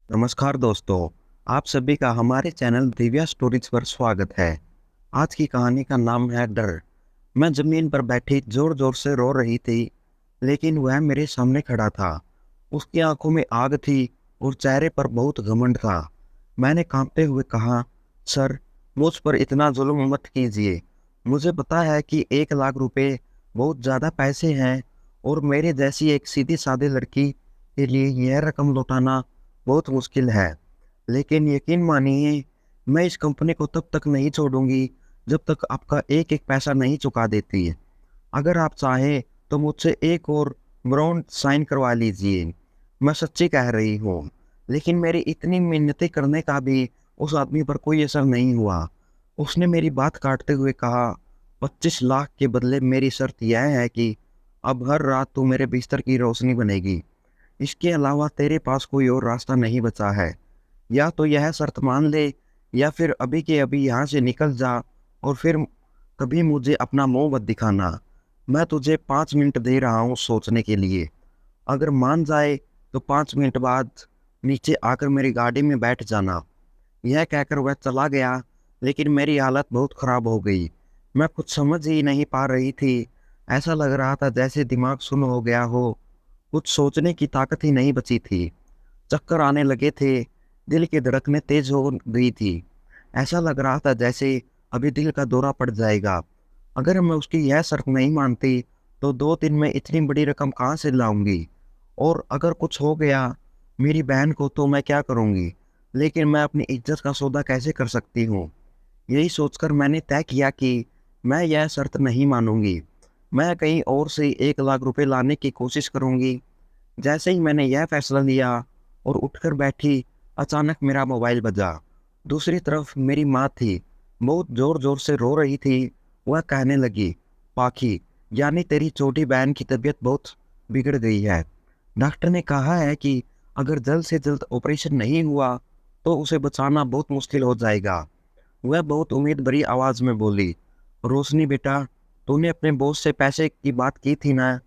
नमस्कार दोस्तों, आप सभी का हमारे चैनल दिव्या स्टोरीज पर स्वागत है। आज की कहानी का नाम है डर। मैं जमीन पर बैठी जोर जोर से रो रही थी, लेकिन वह मेरे सामने खड़ा था। उसकी आंखों में आग थी और चेहरे पर बहुत घमंड था। मैंने कांपते हुए कहा, सर, मुझ पर इतना जुल्म मत कीजिए। मुझे पता है कि 1 लाख रुपए बहुत ज़्यादा पैसे हैं और मेरे जैसी एक सीधी सादी लड़की के लिए यह रकम लौटाना बहुत मुश्किल है। लेकिन यकीन मानिए, मैं इस कंपनी को तब तक नहीं छोड़ूंगी जब तक आपका एक एक पैसा नहीं चुका देती है। अगर आप चाहें तो मुझसे एक और बॉन्ड साइन करवा लीजिए। मैं सच्ची कह रही हूँ। लेकिन मेरी इतनी मिन्नतें करने का भी उस आदमी पर कोई असर नहीं हुआ। उसने मेरी बात काटते हुए कहा, 25 लाख के बदले मेरी शर्त यह है कि अब हर रात तू मेरे बिस्तर की रोशनी बनेगी। इसके अलावा तेरे पास कोई और रास्ता नहीं बचा है। या तो यह शर्त मान ले, या फिर अभी के अभी यहाँ से निकल जा और फिर कभी मुझे अपना मुंह मत दिखाना। मैं तुझे 5 मिनट दे रहा हूँ सोचने के लिए। अगर मान जाए तो 5 मिनट बाद नीचे आकर मेरी गाड़ी में बैठ जाना। यह कहकर वह चला गया, लेकिन मेरी हालत बहुत खराब हो गई। मैं कुछ समझ ही नहीं पा रही थी। ऐसा लग रहा था जैसे दिमाग सुन्न हो गया हो। कुछ सोचने की ताकत ही नहीं बची थी। चक्कर आने लगे थे, दिल की धड़कनें तेज हो गई थी। ऐसा लग रहा था जैसे अभी दिल का दौरा पड़ जाएगा। अगर मैं उसकी यह शर्त नहीं मानती तो 2 दिन में इतनी बड़ी रकम कहाँ से लाऊंगी? और अगर कुछ हो गया मेरी बहन को तो मैं क्या करूंगी? लेकिन मैं अपनी इज्जत का सौदा कैसे कर सकती हूँ? यही सोचकर मैंने तय किया कि मैं यह शर्त नहीं मानूंगी। मैं कहीं और से 1 लाख रुपए लाने की कोशिश करूंगी। जैसे ही मैंने यह फैसला लिया और उठकर बैठी, अचानक मेरा मोबाइल बजा। दूसरी तरफ मेरी माँ थी, बहुत जोर जोर से रो रही थी। वह कहने लगी, पाखी, यानी तेरी छोटी बहन की तबीयत बहुत बिगड़ गई है। डॉक्टर ने कहा है कि अगर जल्द से जल्द ऑपरेशन नहीं हुआ तो उसे बचाना बहुत मुश्किल हो जाएगा। वह बहुत उम्मीद भरी आवाज में बोली, रोशनी बेटा, तूने अपने बॉस से पैसे की बात की थी ना?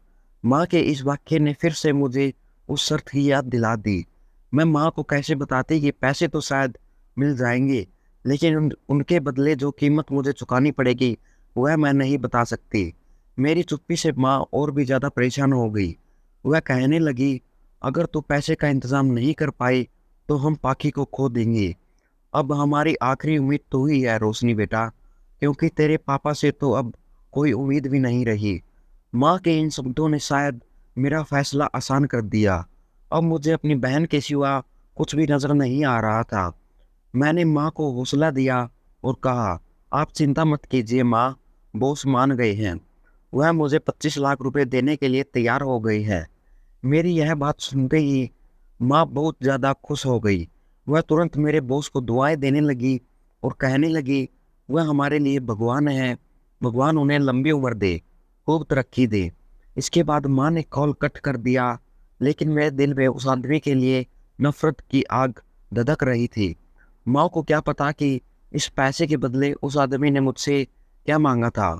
माँ के इस वाक्य ने फिर से मुझे उस शर्त की याद दिला दी। मैं माँ को कैसे बताती कि पैसे तो शायद मिल जाएंगे, लेकिन उनके बदले जो कीमत मुझे चुकानी पड़ेगी वह मैं नहीं बता सकती। मेरी चुप्पी से माँ और भी ज़्यादा परेशान हो गई। वह कहने लगी, अगर तू पैसे का इंतज़ाम नहीं कर पाई तो हम पाखी को खो देंगे। अब हमारी आखिरी उम्मीद तू ही है रोशनी बेटा, क्योंकि तेरे पापा से तो अब कोई उम्मीद भी नहीं रही। माँ के इन शब्दों ने शायद मेरा फैसला आसान कर दिया। अब मुझे अपनी बहन के सिवा कुछ भी नजर नहीं आ रहा था। मैंने माँ को हौसला दिया और कहा, आप चिंता मत कीजिए माँ, बॉस मान गए हैं। वह मुझे 25 लाख रुपए देने के लिए तैयार हो गई है। मेरी यह बात सुनते ही माँ बहुत ज़्यादा खुश हो गई। वह तुरंत मेरे बॉस को दुआएं देने लगी और कहने लगी, वह हमारे लिए भगवान है, भगवान उन्हें लंबी उम्र दे, खूब तरक्की दे। इसके बाद माँ ने कॉल कट कर दिया, लेकिन मेरे दिल में उस आदमी के लिए नफरत की आग धधक रही थी। माँ को क्या पता कि इस पैसे के बदले उस आदमी ने मुझसे क्या मांगा था।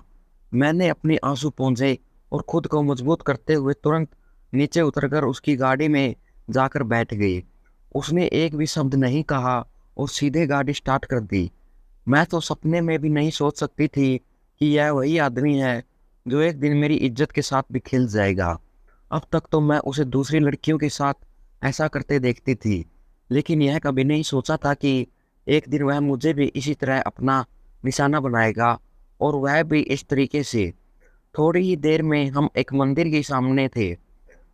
मैंने अपने आंसू पोंछे और खुद को मजबूत करते हुए तुरंत नीचे उतरकर उसकी गाड़ी में जाकर बैठ गई। उसने एक भी शब्द नहीं कहा और सीधे गाड़ी स्टार्ट कर दी। मैं तो सपने में भी नहीं सोच सकती थी कि यह वही आदमी है जो एक दिन मेरी इज्जत के साथ भी खेल जाएगा। अब तक तो मैं उसे दूसरी लड़कियों के साथ ऐसा करते देखती थी, लेकिन यह कभी नहीं सोचा था कि एक दिन वह मुझे भी इसी तरह अपना निशाना बनाएगा, और वह भी इस तरीके से। थोड़ी ही देर में हम एक मंदिर के सामने थे,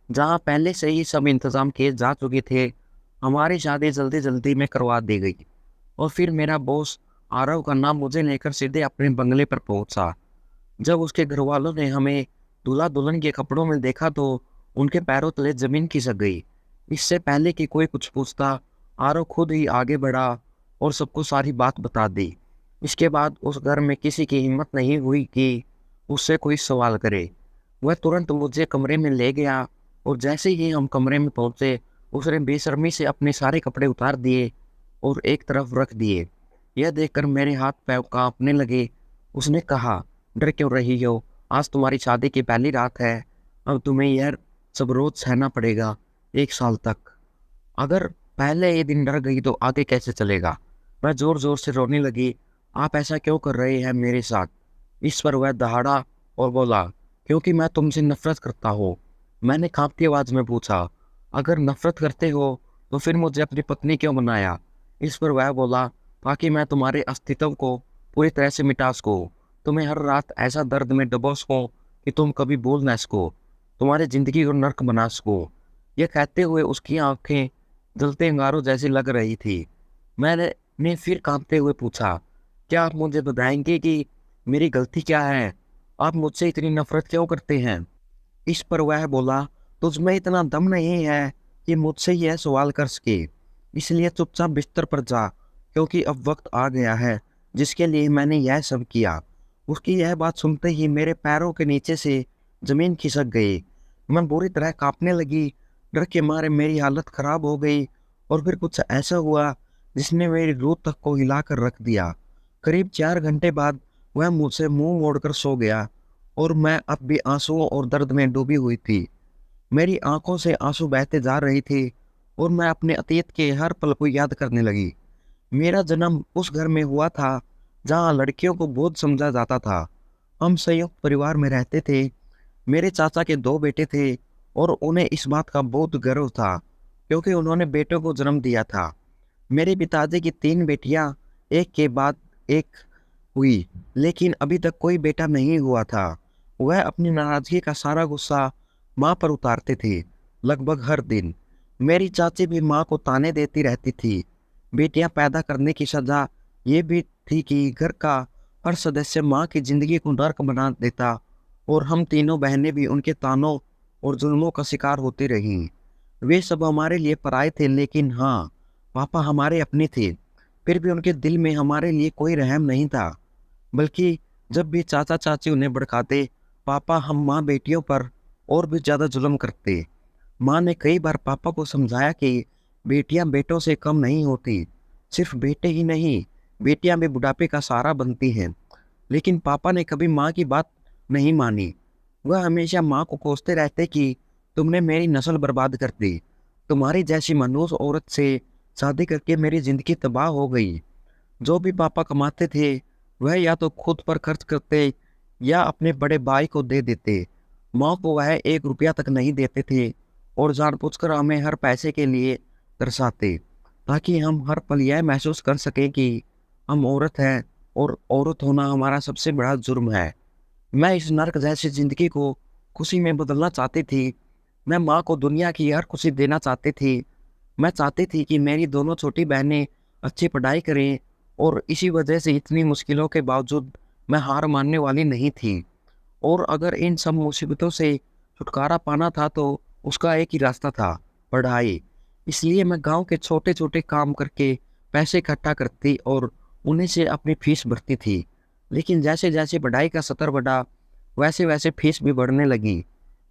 जहाँ पहले से ही सब इंतजाम किए जा चुके थे। हमारी शादी जल्दी जल्दी में करवा दी गई और फिर मेरा बॉस आरव का नाम मुझे लेकर सीधे अपने बंगले पर पहुंचा। जब उसके घर वालों ने हमें दूल्हा दुल्हन के कपड़ों में देखा तो उनके पैरों तले जमीन खिसक गई। इससे पहले कि कोई कुछ पूछता, आरव खुद ही आगे बढ़ा और सबको सारी बात बता दी। इसके बाद उस घर में किसी की हिम्मत नहीं हुई कि उससे कोई सवाल करे। वह तुरंत मुझे कमरे में ले गया और जैसे ही हम कमरे में पहुंचे, उसने बेशर्मी से अपने सारे कपड़े उतार दिए और एक तरफ रख दिए। यह देखकर मेरे हाथ पैर कांपने लगे। उसने कहा, डर क्यों रही हो? आज तुम्हारी शादी की पहली रात है। अब तुम्हें यह सब रोज सहना पड़ेगा, 1 साल तक। अगर पहले ये दिन डर गई तो आगे कैसे चलेगा। मैं जोर जोर से रोने लगी। आप ऐसा क्यों कर रहे हैं मेरे साथ। इस पर वह दहाड़ा और बोला, क्योंकि मैं तुमसे नफरत करता हूँ। मैंने कांपती आवाज में पूछा, अगर नफरत करते हो तो फिर मुझे अपनी पत्नी क्यों बनाया। इस पर वह बोला, ताकि मैं तुम्हारे अस्तित्व को पूरी तरह से मिटा सकूं, तुम्हें हर रात ऐसा दर्द में डुबो सकूं कि तुम कभी भूल न सको, तुम्हारी जिंदगी को नर्क बना सको। यह कहते हुए उसकी आंखें जलते अंगारों जैसी लग रही थी। मैंने फिर कांपते हुए पूछा, क्या आप मुझे बताएंगे कि मेरी गलती क्या है। आप मुझसे इतनी नफरत क्यों करते हैं। इस पर वह बोला, तुझमें इतना दम नहीं है कि मुझसे यह सवाल कर सके, इसलिए चुपचाप बिस्तर पर जा, क्योंकि अब वक्त आ गया है जिसके लिए मैंने यह सब किया। उसकी यह बात सुनते ही मेरे पैरों के नीचे से जमीन खिसक गई। मैं बुरी तरह कांपने लगी। डर के मारे मेरी हालत खराब हो गई और फिर कुछ ऐसा हुआ जिसने मेरी रूह तक को हिलाकर रख दिया। करीब 4 घंटे बाद वह मुझसे मुंह मोड़कर सो गया और मैं अब भी आंसुओं और दर्द में डूबी हुई थी। मेरी आंखों से आंसू बहते जा रहे थे और मैं अपने अतीत के हर पल को याद करने लगी। मेरा जन्म उस घर में हुआ था जहाँ लड़कियों को बोझ समझा जाता था। हम संयुक्त परिवार में रहते थे। मेरे चाचा के 2 बेटे थे और उन्हें इस बात का बहुत गर्व था क्योंकि उन्होंने बेटों को जन्म दिया था। मेरे पिताजी की 3 बेटियां एक के बाद एक हुई, लेकिन अभी तक कोई बेटा नहीं हुआ था। वह अपनी नाराजगी का सारा गुस्सा माँ पर उतारते थे, लगभग हर दिन। मेरी चाची भी माँ को ताने देती रहती थी। बेटियां पैदा करने की सजा ये भी थी कि घर का हर सदस्य माँ की जिंदगी को नर्क बना देता और हम तीनों बहनें भी उनके तानों और जुल्मों का शिकार होती रहीं। वे सब हमारे लिए पराए थे, लेकिन हाँ, पापा हमारे अपने थे। फिर भी उनके दिल में हमारे लिए कोई रहम नहीं था, बल्कि जब भी चाचा चाची उन्हें भड़काते, पापा हम माँ बेटियों पर और भी ज़्यादा जुल्म करते। माँ ने कई बार पापा को समझाया कि बेटियां बेटों से कम नहीं होती। सिर्फ बेटे ही नहीं, बेटियां भी बुढ़ापे का सहारा बनती हैं। लेकिन पापा ने कभी माँ की बात नहीं मानी। वह हमेशा माँ को कोसते रहते कि तुमने मेरी नस्ल बर्बाद कर दी, तुम्हारी जैसी मनहूस औरत से शादी करके मेरी जिंदगी तबाह हो गई। जो भी पापा कमाते थे वह या तो खुद पर खर्च करते या अपने बड़े भाई को दे देते। माँ को वह 1 रुपया तक नहीं देते थे और जानबूझकर हमें हर पैसे के लिए तरसाते, ताकि हम हर पल यह महसूस कर सकें कि हम औरत हैं और औरत होना हमारा सबसे बड़ा जुर्म है। मैं इस नर्क जैसी जिंदगी को खुशी में बदलना चाहती थी। मैं माँ को दुनिया की हर खुशी देना चाहती थी। मैं चाहती थी कि मेरी दोनों छोटी बहनें अच्छी पढ़ाई करें और इसी वजह से इतनी मुश्किलों के बावजूद मैं हार मानने वाली नहीं थी। और अगर इन सब मुसीबतों से छुटकारा पाना था तो उसका एक ही रास्ता था, पढ़ाई। इसलिए मैं गांव के छोटे छोटे काम करके पैसे इकट्ठा करती और उन्हीं से अपनी फीस भरती थी। लेकिन जैसे जैसे पढ़ाई का स्तर बढ़ा वैसे वैसे फीस भी बढ़ने लगी।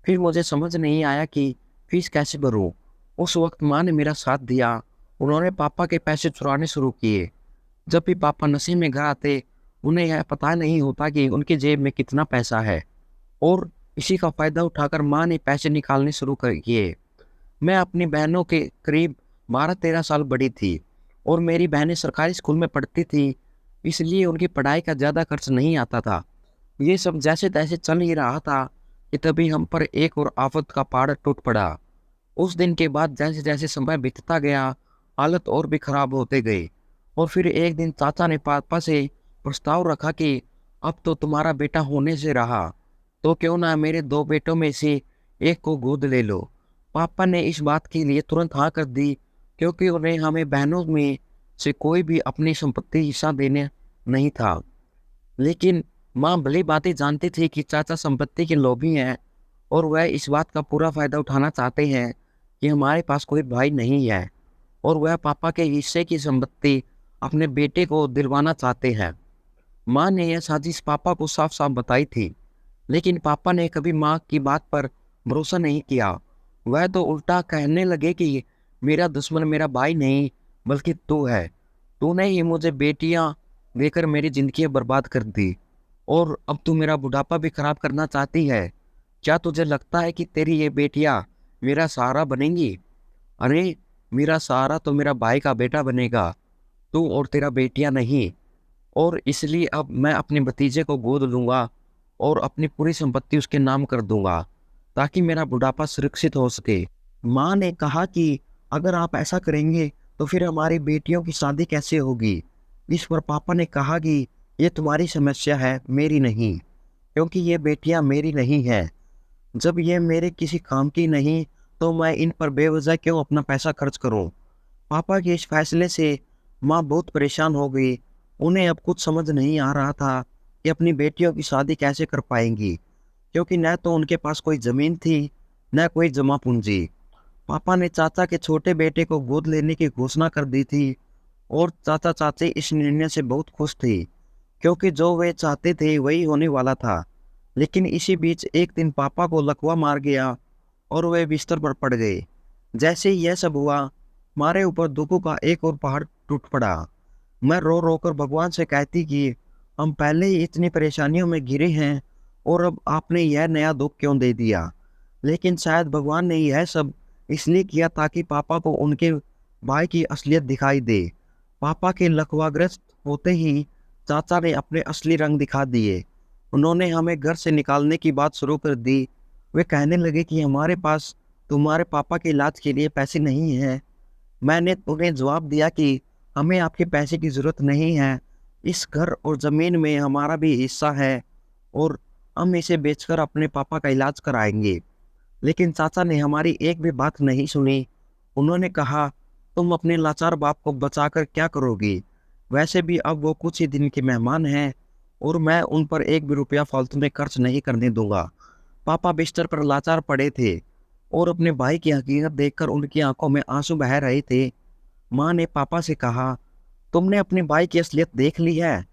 फिर मुझे समझ नहीं आया कि फीस कैसे भरूं। उस वक्त माँ ने मेरा साथ दिया। उन्होंने पापा के पैसे चुराने शुरू किए। जब भी पापा नशे में घर आते, उन्हें यह पता नहीं होता कि उनकी जेब में कितना पैसा है, और इसी का फायदा उठाकर माँ ने पैसे निकालने शुरू कर किए। मैं अपनी बहनों के करीब 12-13 साल बड़ी थी और मेरी बहनें सरकारी स्कूल में पढ़ती थी, इसलिए उनकी पढ़ाई का ज़्यादा खर्च नहीं आता था। ये सब जैसे तैसे चल ही रहा था कि तभी हम पर एक और आफत का पहाड़ टूट पड़ा। उस दिन के बाद जैसे जैसे समय बीतता गया, हालत और भी खराब होते गई। और फिर एक दिन चाचा ने पापा से प्रस्ताव रखा कि अब तो तुम्हारा बेटा होने से रहा, तो क्यों ना मेरे 2 बेटों में से एक को गोद ले लो। पापा ने इस बात के लिए तुरंत हाँ कर दी, क्योंकि उन्हें हमें बहनों में से कोई भी अपनी संपत्ति हिस्सा देने नहीं था। लेकिन माँ भली बातें जानती थी कि चाचा संपत्ति के लोभी हैं और वह इस बात का पूरा फायदा उठाना चाहते हैं कि हमारे पास कोई भाई नहीं है और वह पापा के हिस्से की संपत्ति अपने बेटे को दिलवाना चाहते हैं। माँ ने यह साजिश पापा को साफ साफ बताई थी, लेकिन पापा ने कभी माँ की बात पर भरोसा नहीं किया। वह तो उल्टा कहने लगे कि मेरा दुश्मन मेरा भाई नहीं बल्कि तू है। तूने ही मुझे बेटियां देकर मेरी जिंदगी बर्बाद कर दी और अब तू मेरा बुढ़ापा भी खराब करना चाहती है। क्या तुझे लगता है कि तेरी ये बेटियां मेरा सहारा बनेंगी। अरे, मेरा सहारा तो मेरा भाई का बेटा बनेगा, तू और तेरा बेटियां नहीं। और इसलिए अब मैं अपने भतीजे को गोद लूंगा और अपनी पूरी संपत्ति उसके नाम कर दूंगा, ताकि मेरा बुढ़ापा सुरक्षित हो सके। माँ ने कहा कि अगर आप ऐसा करेंगे तो फिर हमारी बेटियों की शादी कैसे होगी। इस पर पापा ने कहा कि ये तुम्हारी समस्या है, मेरी नहीं, क्योंकि ये बेटियां मेरी नहीं हैं। जब ये मेरे किसी काम की नहीं, तो मैं इन पर बेवजह क्यों अपना पैसा खर्च करूं। पापा के इस फैसले से माँ बहुत परेशान हो गई। उन्हें अब कुछ समझ नहीं आ रहा था कि अपनी बेटियों की शादी कैसे कर पाएंगी, क्योंकि न तो उनके पास कोई जमीन थी, न कोई जमा पूंजी। पापा ने चाचा के छोटे बेटे को गोद लेने की घोषणा कर दी थी, और चाचा चाची इस निर्णय से बहुत खुश थे, क्योंकि जो वे चाहते थे वही होने वाला था। लेकिन इसी बीच एक दिन पापा को लकवा मार गया और वे बिस्तर पर पड़ गए। जैसे ही यह सब हुआ, हमारे ऊपर दुखों का एक और पहाड़ टूट पड़ा। मैं रो रो कर भगवान से कहती कि हम पहले ही इतनी परेशानियों में घिरे हैं, और अब आपने यह नया दुख क्यों दे दिया। लेकिन शायद भगवान ने यह सब इसलिए किया ताकि पापा को उनके भाई की असलियत दिखाई दे। पापा के लकवाग्रस्त होते ही चाचा ने अपने असली रंग दिखा दिए। उन्होंने हमें घर से निकालने की बात शुरू कर दी। वे कहने लगे कि हमारे पास तुम्हारे पापा के इलाज के लिए पैसे नहीं हैं। मैंने उन्हें जवाब दिया कि हमें आपके पैसे की ज़रूरत नहीं है, इस घर और ज़मीन में हमारा भी हिस्सा है, और हम इसे बेचकर अपने पापा का इलाज कराएंगे। लेकिन चाचा ने हमारी एक भी बात नहीं सुनी। उन्होंने कहा, तुम अपने लाचार बाप को बचाकर क्या करोगी। वैसे भी अब वो कुछ ही दिन के मेहमान हैं, और मैं उन पर एक भी रुपया फालतू में खर्च नहीं करने दूंगा। पापा बिस्तर पर लाचार पड़े थे, और अपने भाई की हकीकत देखकर उनकी आंखों में आंसू बह रहे थे। माँ ने पापा से कहा, तुमने अपने भाई की असलियत देख ली है।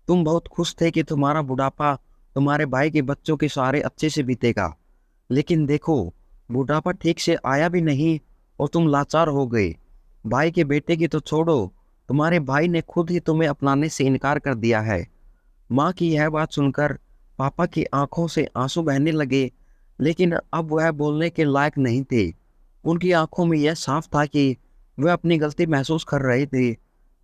तुम बहुत खुश थे कि तुम्हारा बुढ़ापा तुम्हारे भाई के बच्चों के सहारे अच्छे से बीतेगा। लेकिन देखो, बुढ़ापा ठीक से आया भी नहीं और तुम लाचार हो गए। भाई के बेटे की तो छोड़ो, तुम्हारे भाई ने खुद ही तुम्हें अपनाने से इनकार कर दिया है। माँ की यह बात सुनकर पापा की आंखों से आंसू बहने लगे, लेकिन अब वह बोलने के लायक नहीं थे। उनकी आंखों में यह साफ था कि वह अपनी गलती महसूस कर रहे थे,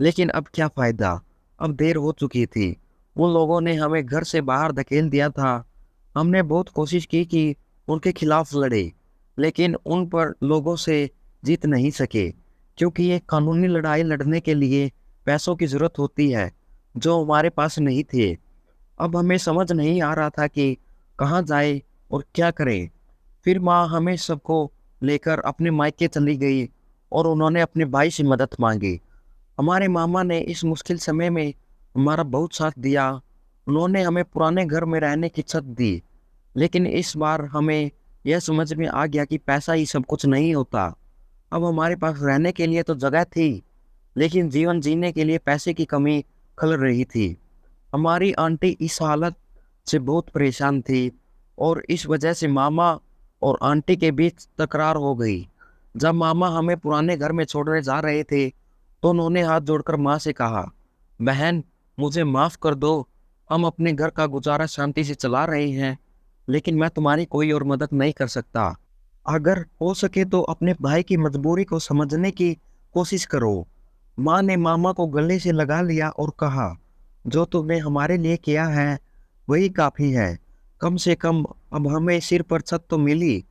लेकिन अब क्या फ़ायदा, अब देर हो चुकी थी। उन लोगों ने हमें घर से बाहर धकेल दिया था। हमने बहुत कोशिश की कि उनके खिलाफ लड़े, लेकिन उन पर लोगों से जीत नहीं सके, क्योंकि ये कानूनी लड़ाई लड़ने के लिए पैसों की ज़रूरत होती है, जो हमारे पास नहीं थे। अब हमें समझ नहीं आ रहा था कि कहाँ जाए और क्या करें। फिर माँ हमें सबको लेकर अपने मायके चली गई, और उन्होंने अपने भाई से मदद मांगी। हमारे मामा ने इस मुश्किल समय में हमारा बहुत साथ दिया। उन्होंने हमें पुराने घर में रहने की छत दी। लेकिन इस बार हमें यह समझ में आ गया कि पैसा ही सब कुछ नहीं होता। अब हमारे पास रहने के लिए तो जगह थी, लेकिन जीवन जीने के लिए पैसे की कमी खल रही थी। हमारी आंटी इस हालत से बहुत परेशान थी, और इस वजह से मामा और आंटी के बीच तकरार हो गई। जब मामा हमें पुराने घर में छोड़ने जा रहे थे, तो उन्होंने हाथ जोड़कर माँ से कहा, बहन, मुझे माफ़ कर दो। हम अपने घर का गुजारा शांति से चला रहे हैं, लेकिन मैं तुम्हारी कोई और मदद नहीं कर सकता। अगर हो सके तो अपने भाई की मजबूरी को समझने की कोशिश करो। माँ ने मामा को गले से लगा लिया और कहा, जो तुमने हमारे लिए किया है वही काफ़ी है। कम से कम अब हमें सिर पर छत तो मिली,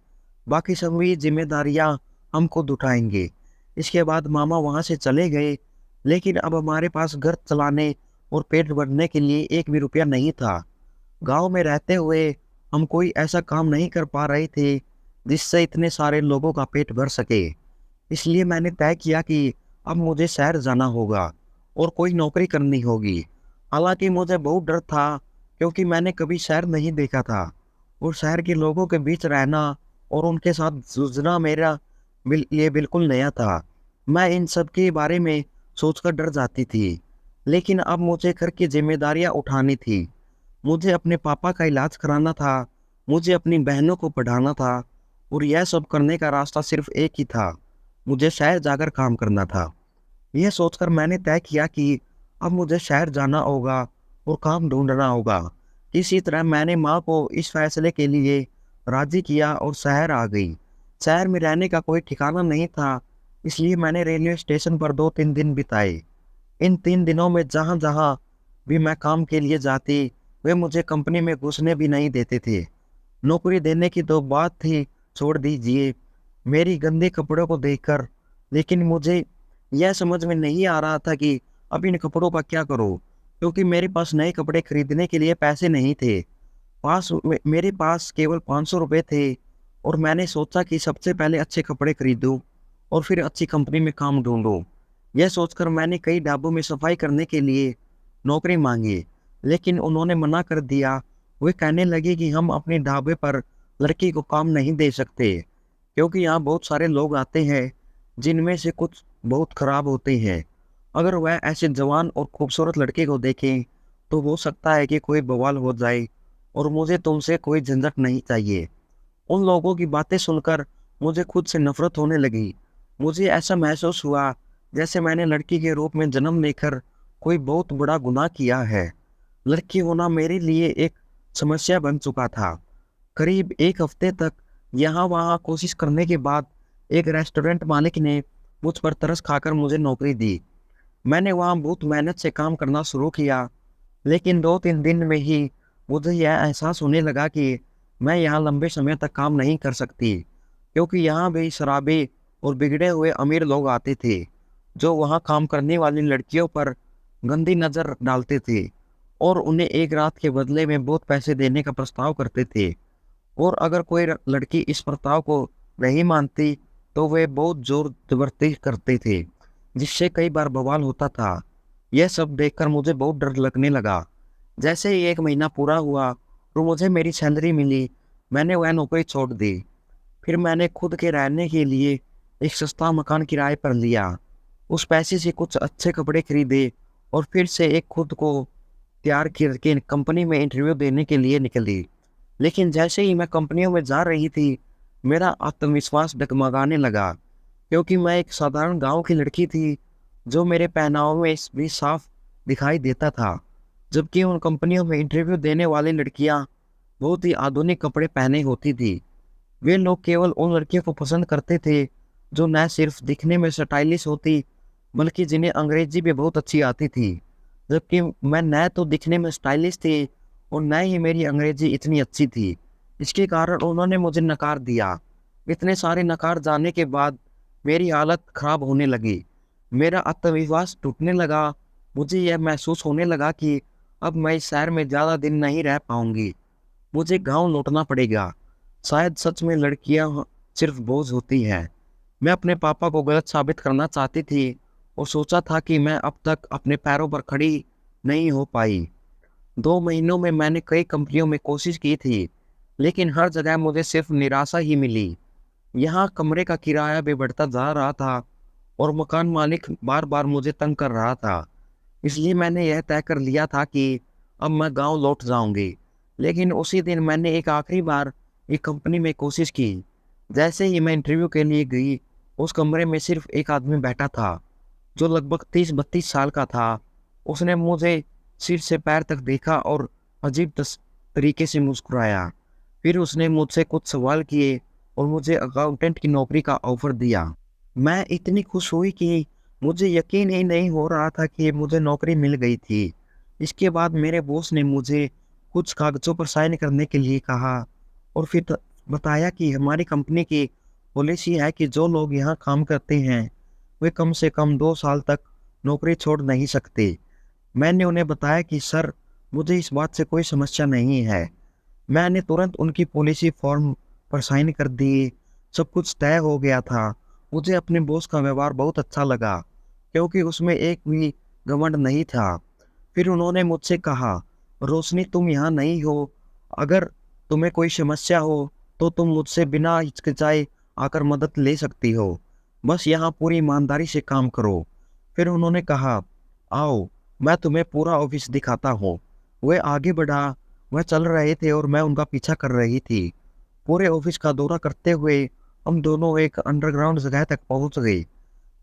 बाकी सभी जिम्मेदारियां हम खुद उठाएंगे। इसके बाद मामा वहाँ से चले गए, लेकिन अब हमारे पास घर चलाने और पेट भरने के लिए एक भी रुपया नहीं था। गांव में रहते हुए हम कोई ऐसा काम नहीं कर पा रहे थे जिससे इतने सारे लोगों का पेट भर सके। इसलिए मैंने तय किया कि अब मुझे शहर जाना होगा और कोई नौकरी करनी होगी। हालांकि मुझे बहुत डर था, क्योंकि मैंने कभी शहर नहीं देखा था, और शहर के लोगों के बीच रहना और उनके साथ जूझना मेरा लिए बिल्कुल नया था। मैं इन सब के बारे में सोचकर डर जाती थी। लेकिन अब मुझे घर की जिम्मेदारियां उठानी थी। मुझे अपने पापा का इलाज कराना था, मुझे अपनी बहनों को पढ़ाना था, और यह सब करने का रास्ता सिर्फ एक ही था, मुझे शहर जाकर काम करना था। यह सोचकर मैंने तय किया कि अब मुझे शहर जाना होगा और काम ढूंढना होगा। इसी तरह मैंने माँ को इस फैसले के लिए राजी किया और शहर आ गई। शहर में रहने का कोई ठिकाना नहीं था, इसलिए मैंने रेलवे स्टेशन पर 2-3 दिन बिताए। इन 3 दिनों में जहाँ-जहाँ भी मैं काम के लिए जाती, वे मुझे कंपनी में घुसने भी नहीं देते थे। नौकरी देने की तो बात थी, छोड़ दीजिए, मेरी गंदे कपड़ों को देखकर। लेकिन मुझे यह समझ में नहीं आ रहा था कि अब इन कपड़ों का क्या करूँ? क्योंकि मेरे पास नए कपड़े खरीदने के लिए पैसे नहीं थे। मेरे पास केवल ₹500 थे और मैंने सोचा कि सबसे पहले अच्छे कपड़े खरीदूँ और फिर अच्छी कंपनी में काम ढूँढूँ। यह सोचकर मैंने कई ढाबों में सफाई करने के लिए नौकरी माँगी, लेकिन उन्होंने मना कर दिया। वे कहने लगे कि हम अपने ढाबे पर लड़की को काम नहीं दे सकते, क्योंकि यहाँ बहुत सारे लोग आते हैं, जिनमें से कुछ बहुत खराब होते हैं। अगर वह ऐसे जवान और खूबसूरत लड़के को देखें, तो हो सकता है कि कोई बवाल हो जाए और मुझे तुमसे कोई झंझट नहीं चाहिए। उन लोगों की बातें सुनकर मुझे खुद से नफरत होने लगी। मुझे ऐसा महसूस हुआ जैसे मैंने लड़की के रूप में जन्म लेकर कोई बहुत बड़ा गुनाह किया है। लड़की होना मेरे लिए एक समस्या बन चुका था। करीब 1 हफ्ते तक यहाँ-वहाँ कोशिश करने के बाद एक रेस्टोरेंट मालिक ने मुझ पर तरस खाकर मुझे नौकरी दी। मैंने वहाँ बहुत मेहनत से काम करना शुरू किया, लेकिन 2-3 दिन में ही मुझे यह एहसास होने लगा कि मैं यहाँ लंबे समय तक काम नहीं कर सकती, क्योंकि यहाँ भी शराबी और बिगड़े हुए अमीर लोग आते थे, जो वहाँ काम करने वाली लड़कियों पर गंदी नज़र डालते थे और उन्हें एक रात के बदले में बहुत पैसे देने का प्रस्ताव करते थे। और अगर कोई लड़की इस प्रस्ताव को नहीं मानती, तो वे बहुत ज़ोर ज़बरदस्ती करते थे, जिससे कई बार बवाल होता था। यह सब देखकर मुझे बहुत डर लगने लगा। जैसे ही 1 महीना पूरा हुआ और मुझे मेरी सैलरी मिली, मैंने वह नौकरी छोड़ दी। फिर मैंने खुद के रहने के लिए एक सस्ता मकान किराए पर लिया। उस पैसे से कुछ अच्छे कपड़े खरीदे और फिर से एक खुद को तैयार करके कंपनी में इंटरव्यू देने के लिए निकली। लेकिन जैसे ही मैं कंपनियों में जा रही थी, मेरा आत्मविश्वास डगमगाने लगा, क्योंकि मैं एक साधारण गाँव की लड़की थी, जो मेरे पहनावे में भी साफ दिखाई देता था। जबकि उन कंपनियों में इंटरव्यू देने वाली लड़कियां बहुत ही आधुनिक कपड़े पहने होती थी। वे लोग केवल उन लड़कियों को पसंद करते थे, जो न सिर्फ दिखने में स्टाइलिश होती, बल्कि जिन्हें अंग्रेजी भी बहुत अच्छी आती थी। जबकि मैं न तो दिखने में स्टाइलिश थी और न ही मेरी अंग्रेजी इतनी अच्छी थी। इसके कारण उन्होंने मुझे नकार दिया। इतने सारे नकार जाने के बाद मेरी हालत खराब होने लगी। मेरा आत्मविश्वास टूटने लगा। मुझे यह महसूस होने लगा कि अब मैं इस शहर में ज़्यादा दिन नहीं रह पाऊंगी। मुझे गांव लौटना पड़ेगा। शायद सच में लड़कियां सिर्फ बोझ होती हैं। मैं अपने पापा को गलत साबित करना चाहती थी और सोचा था कि मैं अब तक अपने पैरों पर खड़ी नहीं हो पाई। 2 महीनों में मैंने कई कंपनियों में कोशिश की थी, लेकिन हर जगह मुझे सिर्फ निराशा ही मिली। यहाँ कमरे का किराया भी बढ़ता जा रहा था और मकान मालिक बार बार मुझे तंग कर रहा था। इसलिए मैंने यह तय कर लिया था कि अब मैं गांव लौट जाऊंगी। लेकिन उसी दिन मैंने एक आखिरी बार एक कंपनी में कोशिश की। जैसे ही मैं इंटरव्यू के लिए गई, उस कमरे में सिर्फ एक आदमी बैठा था, जो लगभग 30-32 साल का था। उसने मुझे सिर से पैर तक देखा और अजीब तरीके से मुस्कुराया। फिर उसने मुझसे कुछ सवाल किए और मुझे अकाउंटेंट की नौकरी का ऑफर दिया। मैं इतनी खुश हुई कि मुझे यकीन ही नहीं हो रहा था कि मुझे नौकरी मिल गई थी। इसके बाद मेरे बॉस ने मुझे कुछ कागज़ों पर साइन करने के लिए कहा और फिर बताया कि हमारी कंपनी की पॉलिसी है कि जो लोग यहाँ काम करते हैं, वे कम से कम 2 साल तक नौकरी छोड़ नहीं सकते। मैंने उन्हें बताया कि सर, मुझे इस बात से कोई समस्या नहीं है। मैंने तुरंत उनकी पॉलिसी फॉर्म पर साइन कर दिए। सब कुछ तय हो गया था। मुझे अपने बॉस का व्यवहार बहुत अच्छा लगा, क्योंकि उसमें एक भी घमंड नहीं था। फिर उन्होंने मुझसे कहा, रोशनी, तुम यहाँ नहीं हो। अगर तुम्हें कोई समस्या हो, तो तुम मुझसे बिना हिचकिचाए आकर मदद ले सकती हो। बस यहाँ पूरी ईमानदारी से काम करो। फिर उन्होंने कहा, आओ, मैं तुम्हें पूरा ऑफिस दिखाता हूँ। वह आगे बढ़ा। वह चल रहे थे और मैं उनका पीछा कर रही थी। पूरे ऑफिस का दौरा करते हुए हम दोनों एक अंडरग्राउंड जगह तक पहुंच गए।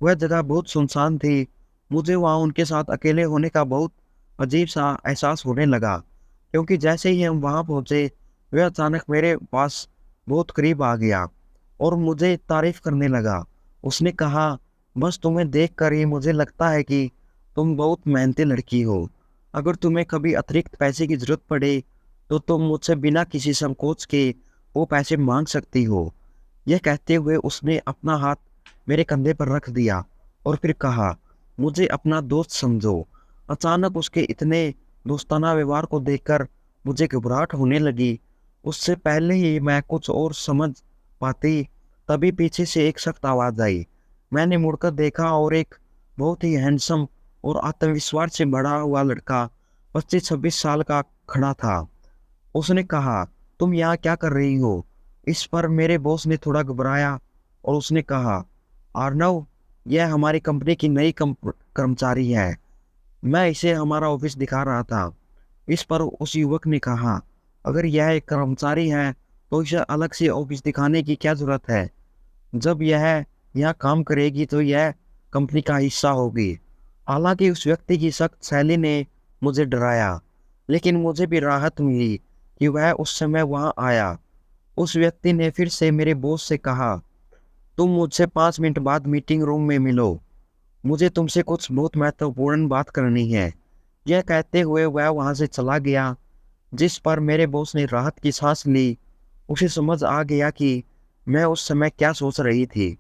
वह जगह बहुत सुनसान थी। मुझे वहां उनके साथ अकेले होने का बहुत अजीब सा एहसास होने लगा, क्योंकि जैसे ही हम वहां पहुंचे, वह अचानक मेरे पास बहुत करीब आ गया और मुझे तारीफ करने लगा। उसने कहा, बस तुम्हें देखकर ही मुझे लगता है कि तुम बहुत मेहनती लड़की हो। अगर तुम्हें कभी अतिरिक्त पैसे की जरूरत पड़े तो तुम मुझसे बिना किसी संकोच के वो पैसे मांग सकती हो। यह कहते हुए उसने अपना हाथ मेरे कंधे पर रख दिया और फिर कहा, मुझे अपना दोस्त समझो। अचानक उसके इतने दोस्ताना व्यवहार को देखकर मुझे घबराहट होने लगी। उससे पहले ही मैं कुछ और समझ पाती, तभी पीछे से एक सख्त आवाज़ आई। मैंने मुड़कर देखा और एक बहुत ही हैंडसम और आत्मविश्वास से भरा हुआ लड़का 25-26 साल का खड़ा था। उसने कहा, तुम यहाँ क्या कर रही हो? इस पर मेरे बॉस ने थोड़ा घबराया और उसने कहा, आर्नव, यह हमारी कंपनी की नई कर्मचारी है। मैं इसे हमारा ऑफिस दिखा रहा था। इस पर उस युवक ने कहा, अगर यह एक कर्मचारी है तो इसे अलग से ऑफिस दिखाने की क्या जरूरत है? जब यह यहाँ काम करेगी तो यह कंपनी का हिस्सा होगी। हालांकि उस व्यक्ति की सख्त शैली ने मुझे डराया, लेकिन मुझे भी राहत मिली कि वह उस समय वहाँ आया। उस व्यक्ति ने फिर से मेरे बॉस से कहा, तुम मुझसे 5 मिनट बाद मीटिंग रूम में मिलो। मुझे तुमसे कुछ बहुत महत्वपूर्ण बात करनी है। यह कहते हुए वह वहाँ से चला गया। जिस पर मेरे बॉस ने राहत की सांस ली। उसे समझ आ गया कि मैं उस समय क्या सोच रही थी।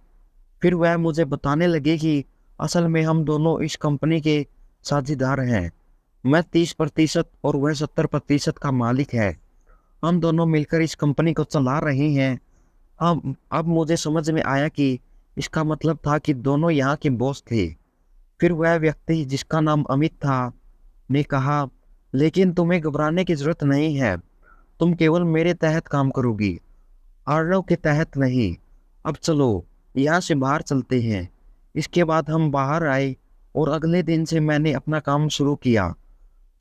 फिर वह मुझे बताने लगे कि असल में हम दोनों इस कंपनी के साझेदार हैं। मैं 30% और वह 70% का मालिक है। हम दोनों मिलकर इस कंपनी को चला रहे हैं। हम अब मुझे समझ में आया कि इसका मतलब था कि दोनों यहाँ के बॉस थे। फिर वह व्यक्ति जिसका नाम अमित था ने कहा, लेकिन तुम्हें घबराने की जरूरत नहीं है। तुम केवल मेरे तहत काम करोगी, आरव के तहत नहीं। अब चलो यहाँ से बाहर चलते हैं। इसके बाद हम बाहर आए और अगले दिन से मैंने अपना काम शुरू किया।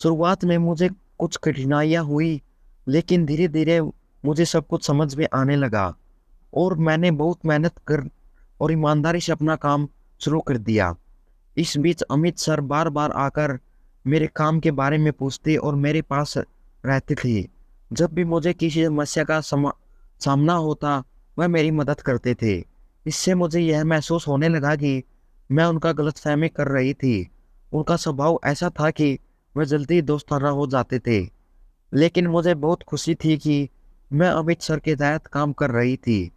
शुरुआत में मुझे कुछ कठिनाइयाँ हुई, लेकिन धीरे धीरे मुझे सब कुछ समझ में आने लगा और मैंने बहुत मेहनत कर और ईमानदारी से अपना काम शुरू कर दिया। इस बीच अमित सर बार बार आकर मेरे काम के बारे में पूछते और मेरे पास रहते थे। जब भी मुझे किसी समस्या का सामना होता, वह मेरी मदद करते थे। इससे मुझे यह महसूस होने लगा कि मैं उनका गलतफहमी कर रही थी। उनका स्वभाव ऐसा था कि वह जल्दी दोस्ताना हो जाते थे, लेकिन मुझे बहुत खुशी थी कि मैं अमित सर के तहत काम कर रही थी,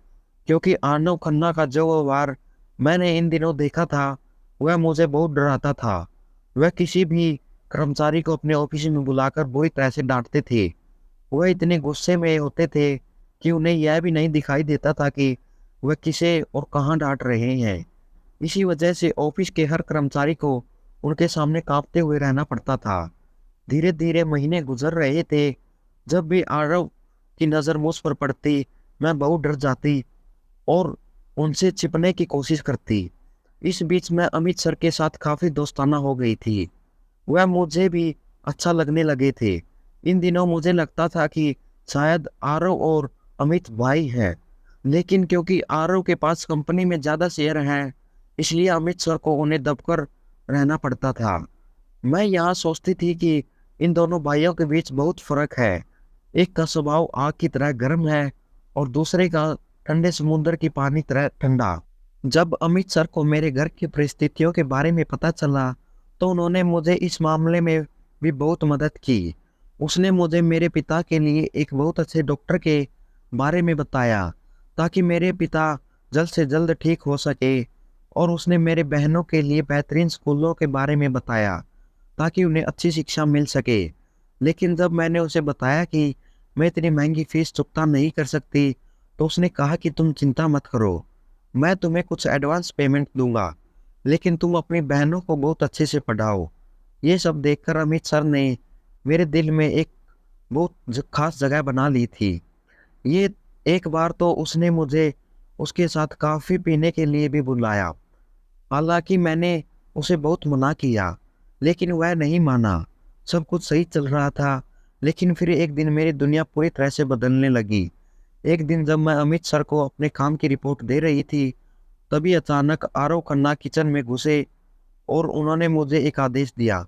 क्योंकि अर्नव खन्ना का जो व्यवहार मैंने इन दिनों देखा था, वह मुझे बहुत डराता था। वह किसी भी कर्मचारी को अपने ऑफिस में बुलाकर बुरी तरह से डांटते थे। वह इतने गुस्से में होते थे कि उन्हें यह भी नहीं दिखाई देता था कि वह किसे और कहाँ डांट रहे हैं। इसी वजह से ऑफिस के हर कर्मचारी को उनके सामने कांपते हुए रहना पड़ता था। धीरे धीरे महीने गुजर रहे थे। जब भी आरव की नज़र मुझ पर पड़ती, मैं बहुत डर जाती और उनसे छिपने की कोशिश करती। इस बीच मैं अमित सर के साथ काफ़ी दोस्ताना हो गई थी। वह मुझे भी अच्छा लगने लगे थे। इन दिनों मुझे लगता था कि शायद आरव और अमित भाई हैं, लेकिन क्योंकि आरव के पास कंपनी में ज़्यादा शेयर हैं, इसलिए अमित सर को उन्हें दबकर रहना पड़ता था। मैं यहाँ सोचती थी कि इन दोनों भाइयों के बीच बहुत फर्क है। एक का स्वभाव आग की तरह गर्म है और दूसरे का ठंडे समुद्र की पानी तरह ठंडा। जब अमित सर को मेरे घर की परिस्थितियों के बारे में पता चला, तो उन्होंने मुझे इस मामले में भी बहुत मदद की। उसने मुझे मेरे पिता के लिए एक बहुत अच्छे डॉक्टर के बारे में बताया, ताकि मेरे पिता जल्द से जल्द ठीक हो सके, और उसने मेरे बहनों के लिए बेहतरीन स्कूलों के बारे में बताया, ताकि उन्हें अच्छी शिक्षा मिल सके। लेकिन जब मैंने उसे बताया कि मैं इतनी महंगी फीस चुकता नहीं कर सकती, तो उसने कहा कि तुम चिंता मत करो, मैं तुम्हें कुछ एडवांस पेमेंट दूंगा, लेकिन तुम अपनी बहनों को बहुत अच्छे से पढ़ाओ। ये सब देखकर अमित सर ने मेरे दिल में एक बहुत खास जगह बना ली थी। ये एक बार तो उसने मुझे उसके साथ कॉफ़ी पीने के लिए भी बुलाया। हालांकि मैंने उसे बहुत मना किया, लेकिन वह नहीं माना। सब कुछ सही चल रहा था, लेकिन फिर एक दिन मेरी दुनिया पूरी तरह से बदलने लगी। एक दिन जब मैं अमित सर को अपने काम की रिपोर्ट दे रही थी, तभी अचानक आरव खन्ना किचन में घुसे और उन्होंने मुझे एक आदेश दिया।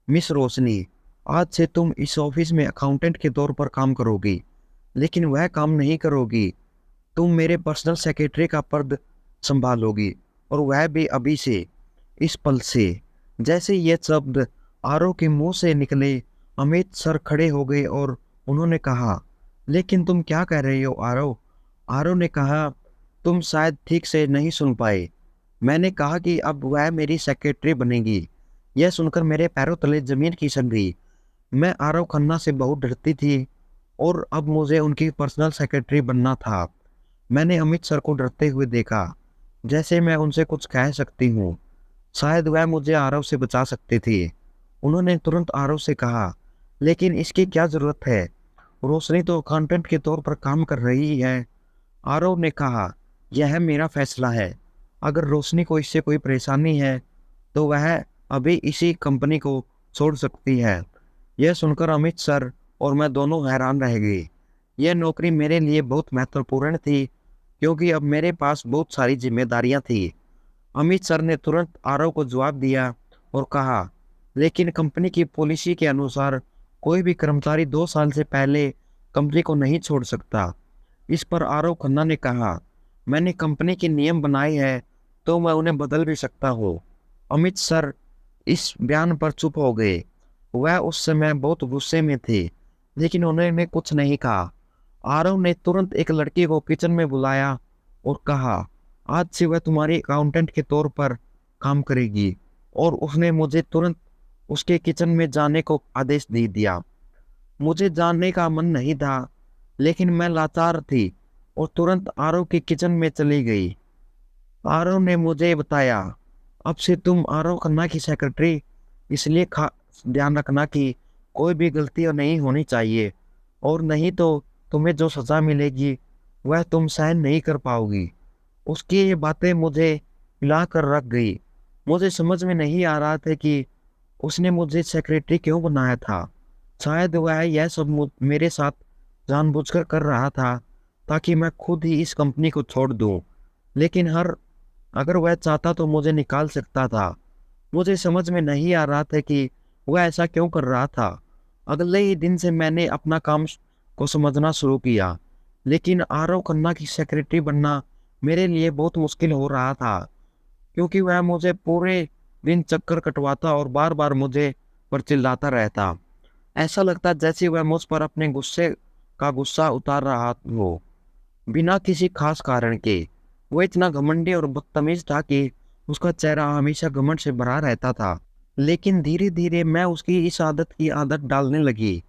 मिस रोशनी, आज से तुम इस ऑफिस में अकाउंटेंट के तौर पर काम करोगी, लेकिन वह काम नहीं करोगी। तुम मेरे पर्सनल सेक्रेटरी का पद संभालोगी और वह भी अभी से, इस पल से। जैसे ये शब्द आरव के मुंह से निकले, अमित सर खड़े हो गए और उन्होंने कहा, लेकिन तुम क्या कह रहे हो आरव? आरव ने कहा, तुम शायद ठीक से नहीं सुन पाए। मैंने कहा कि अब वह मेरी सेक्रेटरी बनेगी। यह सुनकर मेरे पैरों तले जमीन खिसक गई। मैं आरव खन्ना से बहुत डरती थी और अब मुझे उनकी पर्सनल सेक्रेटरी बनना था। मैंने अमित सर को डरते हुए देखा, जैसे मैं उनसे कुछ कह सकती हूँ। शायद वह मुझे आरव से बचा सकते थे। उन्होंने तुरंत आरव से कहा, लेकिन इसकी क्या जरूरत है? रोशनी तो अकाउंटेंट के तौर पर काम कर रही है। आरव ने कहा, यह मेरा फैसला है। अगर रोशनी को इससे कोई परेशानी है तो वह अभी इसी कंपनी को छोड़ सकती है। यह सुनकर अमित सर और मैं दोनों हैरान रह गए। यह नौकरी मेरे लिए बहुत महत्वपूर्ण थी क्योंकि अब मेरे पास बहुत सारी जिम्मेदारियां थी। अमित सर ने तुरंत आरव को जवाब दिया और कहा, लेकिन कंपनी की पॉलिसी के अनुसार कोई भी कर्मचारी 2 साल से पहले कंपनी को नहीं छोड़ सकता। इस पर आरव खन्ना ने कहा, मैंने कंपनी के नियम बनाए हैं तो मैं उन्हें बदल भी सकता हूँ। अमित सर इस बयान पर चुप हो गए। वह उस समय बहुत गुस्से में थे, लेकिन उन्होंने कुछ नहीं कहा। आरव ने तुरंत एक लड़की को किचन में बुलाया और कहा, आज से वह तुम्हारी अकाउंटेंट के तौर पर काम करेगी। और उसने मुझे तुरंत उसके किचन में जाने को आदेश दे दिया। मुझे जानने का मन नहीं था, लेकिन मैं लाचार थी और तुरंत आरव के किचन में चली गई। आरव ने मुझे बताया, अब से तुम आरव खन्ना की सेक्रेटरी, इसलिए ध्यान रखना कि कोई भी गलती नहीं होनी चाहिए, और नहीं तो तुम्हें जो सजा मिलेगी वह तुम सहन नहीं कर पाओगी। उसकी ये बातें मुझे हिला कर रख गई। मुझे समझ में नहीं आ रहा था कि उसने मुझे सेक्रेटरी क्यों बनाया था। शायद वह यह सब मेरे साथ जानबूझकर कर रहा था ताकि मैं खुद ही इस कंपनी को छोड़ दूं। लेकिन अगर वह चाहता तो मुझे निकाल सकता था। मुझे समझ में नहीं आ रहा था कि वह ऐसा क्यों कर रहा था। अगले ही दिन से मैंने अपना काम को समझना शुरू किया, लेकिन आरव खन्ना की सेक्रेटरी बनना मेरे लिए बहुत मुश्किल हो रहा था क्योंकि वह मुझे पूरे दिन चक्कर कटवाता और बार बार मुझे पर चिल्लाता रहता। ऐसा लगता जैसे वह मुझ पर अपने गुस्से का गुस्सा उतार रहा हो, बिना किसी खास कारण के। वो इतना घमंडी और बदतमीज था कि उसका चेहरा हमेशा घमंड से भरा रहता था। लेकिन धीरे धीरे मैं उसकी इस आदत की आदत डालने लगी।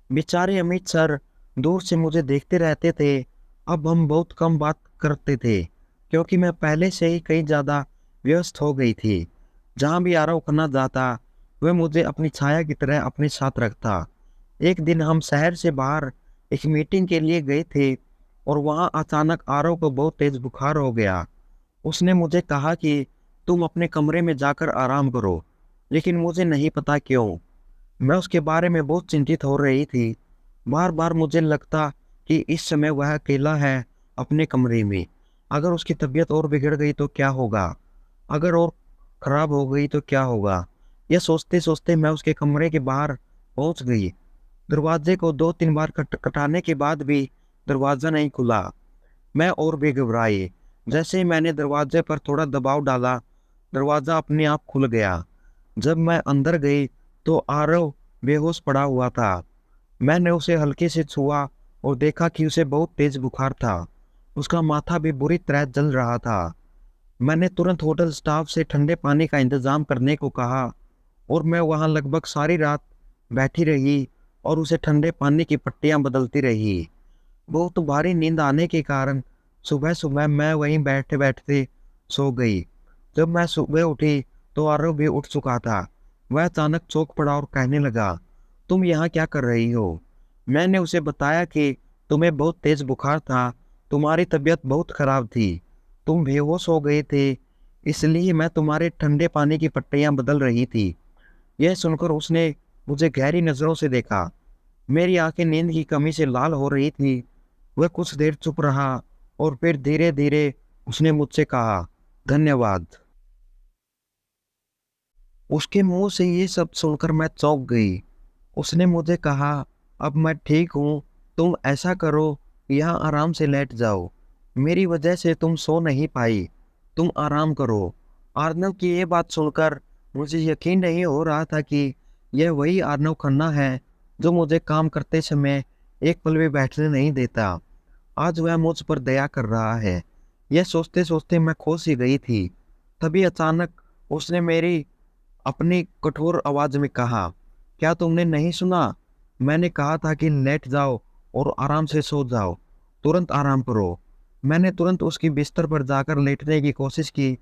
बेचारे अमित सर दूर से मुझे देखते रहते थे। अब हम बहुत कम बात करते थे क्योंकि मैं पहले से ही कहीं ज़्यादा व्यस्त हो गई थी। जहाँ भी आरव खन्ना जाता वह मुझे अपनी छाया की तरह अपने साथ रखता। एक दिन हम शहर से बाहर एक मीटिंग के लिए गए थे और वहाँ अचानक आरव को बहुत तेज बुखार हो गया। उसने मुझे कहा कि तुम अपने कमरे में जाकर आराम करो, लेकिन मुझे नहीं पता क्यों। मैं उसके बारे में बहुत चिंतित हो रही थी। बार बार मुझे लगता कि इस समय वह अकेला है अपने कमरे में। अगर उसकी तबीयत और बिगड़ गई तो क्या होगा? अगर और खराब हो गई तो क्या होगा? यह सोचते सोचते मैं उसके कमरे के बाहर पहुंच गई। दरवाजे को 2-3 बार खटखटाने के बाद भी दरवाज़ा नहीं खुला। मैं और भी घबराई। जैसे ही मैंने दरवाजे पर थोड़ा दबाव डाला, दरवाज़ा अपने आप खुल गया। जब मैं अंदर गई तो आरव बेहोश पड़ा हुआ था। मैंने उसे हल्के से छुआ और देखा कि उसे बहुत तेज बुखार था। उसका माथा भी बुरी तरह जल रहा था। मैंने तुरंत होटल स्टाफ से ठंडे पानी का इंतज़ाम करने को कहा और मैं वहाँ लगभग सारी रात बैठी रही और उसे ठंडे पानी की पट्टियाँ बदलती रही। बहुत भारी नींद आने के कारण सुबह सुबह मैं वहीं बैठे बैठते सो गई। जब मैं सुबह उठी तो आरव भी उठ चुका था। वह अचानक चौंक पड़ा और कहने लगा, तुम यहाँ क्या कर रही हो? मैंने उसे बताया कि तुम्हें बहुत तेज बुखार था, तुम्हारी तबीयत बहुत खराब थी, तुम बेहोश हो गए थे, इसलिए मैं तुम्हारे ठंडे पानी की पट्टियाँ बदल रही थी। यह सुनकर उसने मुझे गहरी नज़रों से देखा। मेरी आंखें नींद की कमी से लाल हो रही थी। वह कुछ देर चुप रहा और फिर धीरे धीरे उसने मुझसे कहा, धन्यवाद। उसके मुंह से ये सब सुनकर मैं चौंक गई। उसने मुझे कहा, अब मैं ठीक हूँ, तुम ऐसा करो, यहाँ आराम से लेट जाओ। मेरी वजह से तुम सो नहीं पाई। तुम आराम करो। अर्नव की ये बात सुनकर मुझे यकीन नहीं हो रहा था कि यह वही अर्नव खन्ना है जो मुझे काम करते समय एक पल भी बैठने नहीं देता। आज वह मुझ पर दया कर रहा है। यह सोचते सोचते मैं खो सी गई थी। तभी अचानक उसने मेरी अपनी कठोर आवाज में कहा, क्या तुमने नहीं सुना? मैंने कहा था कि लेट जाओ और आराम से सो जाओ। तुरंत आराम करो। मैंने तुरंत उसकी बिस्तर पर जाकर लेटने की कोशिश की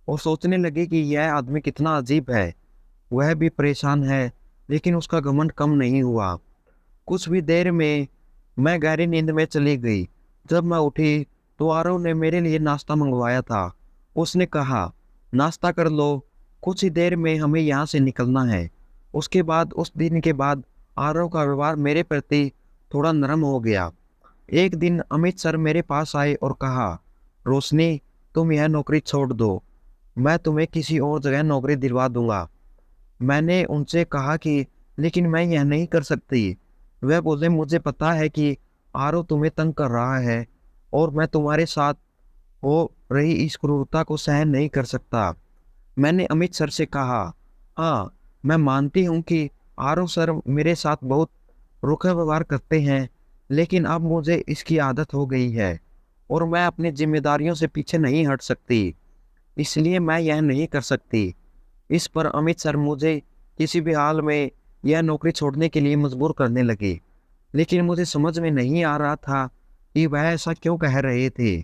और सोचने लगी कि यह आदमी कितना अजीब है। वह भी परेशान है, लेकिन उसका घमंड कम नहीं हुआ। कुछ भी देर में मैं गहरी नींद में चली गई। जब मैं उठी तो आरव ने मेरे लिए नाश्ता मंगवाया था। उसने कहा, नाश्ता कर लो, कुछ ही देर में हमें यहाँ से निकलना है। उसके बाद उस दिन के बाद आरव का व्यवहार मेरे प्रति थोड़ा नरम हो गया। एक दिन अमित सर मेरे पास आए और कहा, रोशनी, तुम यह नौकरी छोड़ दो, मैं तुम्हें किसी और जगह नौकरी दिलवा दूंगा। मैंने उनसे कहा कि लेकिन मैं यह नहीं कर सकती। वह बोले, मुझे पता है कि आरव तुम्हें तंग कर रहा है और मैं तुम्हारे साथ हो रही इस क्रूरता को सहन नहीं कर सकता। मैंने अमित सर से कहा, हाँ, मैं मानती हूँ कि आरव सर मेरे साथ बहुत रूखा व्यवहार करते हैं, लेकिन अब मुझे इसकी आदत हो गई है और मैं अपनी जिम्मेदारियों से पीछे नहीं हट सकती। इसलिए मैं यह नहीं कर सकती। इस पर अमित सर मुझे किसी भी हाल में यह नौकरी छोड़ने के लिए मजबूर करने लगे, लेकिन मुझे समझ में नहीं आ रहा था कि वह ऐसा क्यों कह रहे थे।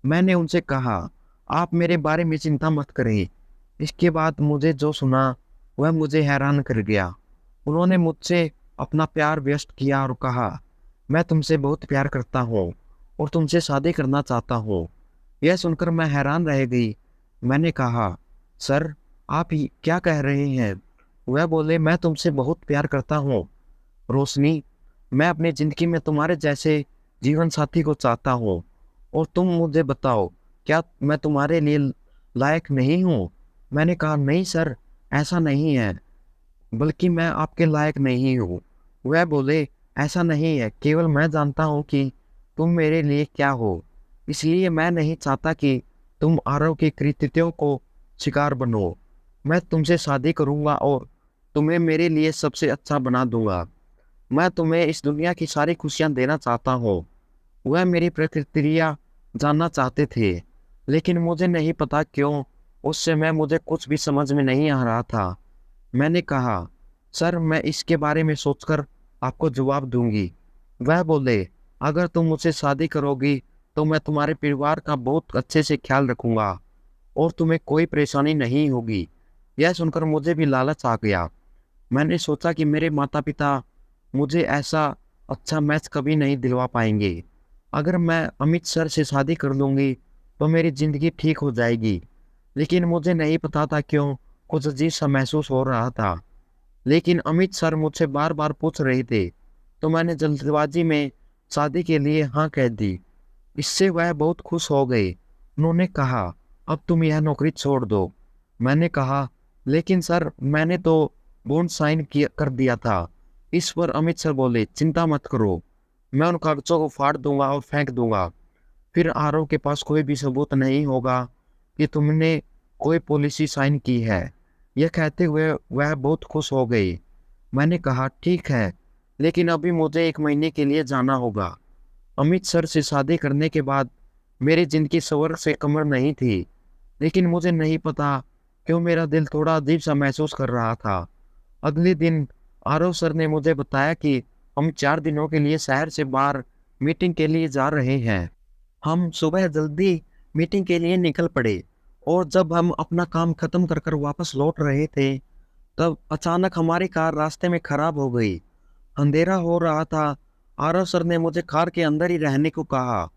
मैंने उनसे कहा, आप मेरे बारे में चिंता मत करें। इसके बाद मुझे जो सुना वह मुझे हैरान कर गया। उन्होंने मुझसे अपना प्यार व्यक्त किया और कहा, मैं तुमसे बहुत प्यार करता हूँ और तुमसे शादी करना चाहता हूँ। यह सुनकर मैं हैरान रह गई। मैंने कहा, सर, आप क्या कह रहे हैं? वह बोले, मैं तुमसे बहुत प्यार करता हूँ रोशनी। मैं अपनी ज़िंदगी में तुम्हारे जैसे जीवन साथी को चाहता हूँ और तुम मुझे बताओ, क्या मैं तुम्हारे लिए लायक नहीं हूँ? मैंने कहा, नहीं सर, ऐसा नहीं है, बल्कि मैं आपके लायक नहीं हूँ। वह बोले, ऐसा नहीं है, केवल मैं जानता हूँ कि तुम मेरे लिए क्या हो। इसलिए मैं नहीं चाहता कि तुम आरव के कृत्यों को शिकार बनो। मैं तुमसे शादी करूँगा और तुम्हें मेरे लिए सबसे अच्छा बना दूंगा। मैं तुम्हें इस दुनिया की सारी खुशियाँ देना चाहता हूँ। वह मेरी प्रतिक्रिया जानना चाहते थे, लेकिन मुझे नहीं पता क्यों उस समय मुझे कुछ भी समझ में नहीं आ रहा था। मैंने कहा, सर, मैं इसके बारे में सोचकर आपको जवाब दूंगी। वह बोले, अगर तुम मुझसे शादी करोगी तो मैं तुम्हारे परिवार का बहुत अच्छे से ख्याल रखूंगा और तुम्हें कोई परेशानी नहीं होगी। यह सुनकर मुझे भी लालच आ गया। मैंने सोचा कि मेरे माता पिता मुझे ऐसा अच्छा मैच कभी नहीं दिलवा पाएंगे। अगर मैं अमित सर से शादी कर लूँगी तो मेरी ज़िंदगी ठीक हो जाएगी। लेकिन मुझे नहीं पता था क्यों कुछ अजीब सा महसूस हो रहा था। लेकिन अमित सर मुझसे बार बार पूछ रहे थे, तो मैंने जल्दबाजी में शादी के लिए हाँ कह दी। इससे वह बहुत खुश हो गए। उन्होंने कहा, अब तुम यह नौकरी छोड़ दो। मैंने कहा, लेकिन सर, मैंने तो बॉन्ड साइन किया कर दिया था। इस पर अमित सर बोले, चिंता मत करो, मैं उन कागजों को फाड़ दूंगा और फेंक दूंगा। फिर आरव के पास कोई भी सबूत नहीं होगा कि तुमने कोई पॉलिसी साइन की है। यह कहते हुए वह बहुत खुश हो गई। मैंने कहा, ठीक है, लेकिन अभी मुझे 1 महीने के लिए जाना होगा। अमित सर से शादी करने के बाद मेरी जिंदगी स्वर्ग से कमर नहीं थी, लेकिन मुझे नहीं पता क्यों मेरा दिल थोड़ा अजीब सा महसूस कर रहा था। अगले दिन आरव सर ने मुझे बताया कि हम 4 दिनों के लिए शहर से बाहर मीटिंग के लिए जा रहे हैं। हम सुबह जल्दी मीटिंग के लिए निकल पड़े और जब हम अपना काम खत्म कर कर वापस लौट रहे थे, तब अचानक हमारी कार रास्ते में खराब हो गई। अंधेरा हो रहा था। आरव सर ने मुझे कार के अंदर ही रहने को कहा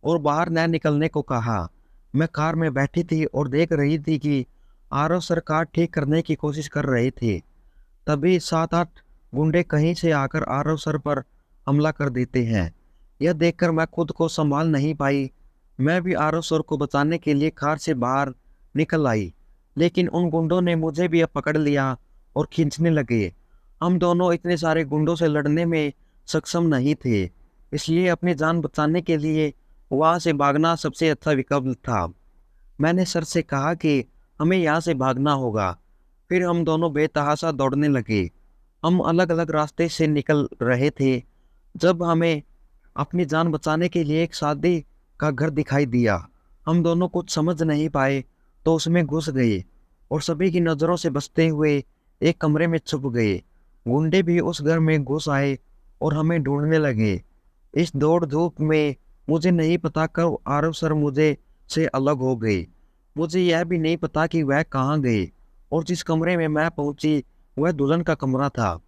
और बाहर न निकलने को कहा। मैं कार में बैठी थी और देख रही थी कि आरव सर कार ठीक करने की कोशिश कर रहे थे। तभी 7-8 गुंडे कहीं से आकर आरव सर पर हमला कर देते हैं। यह देखकर मैं खुद को संभाल नहीं पाई। मैं भी आरव सर को बचाने के लिए कार से बाहर निकल आई, लेकिन उन गुंडों ने मुझे भी अब पकड़ लिया और खींचने लगे। हम दोनों इतने सारे गुंडों से लड़ने में सक्षम नहीं थे, इसलिए अपनी जान बचाने के लिए वहाँ से भागना सबसे अच्छा विकल्प था। मैंने सर से कहा कि हमें यहाँ से भागना होगा। फिर हम दोनों बेतहाशा दौड़ने लगे। हम अलग अलग रास्ते से निकल रहे थे जब हमें अपनी जान बचाने के लिए एक शादी का घर दिखाई दिया। हम दोनों कुछ समझ नहीं पाए तो उसमें घुस गए और सभी की नज़रों से बचते हुए एक कमरे में छुप गए। गुंडे भी उस घर में घुस आए और हमें ढूंढने लगे। इस दौड़ धूप में मुझे नहीं पता कब आरव सर मुझे से अलग हो गए। मुझे यह भी नहीं पता कि वह कहाँ गए और जिस कमरे में मैं पहुंची वह दुल्हन का कमरा था।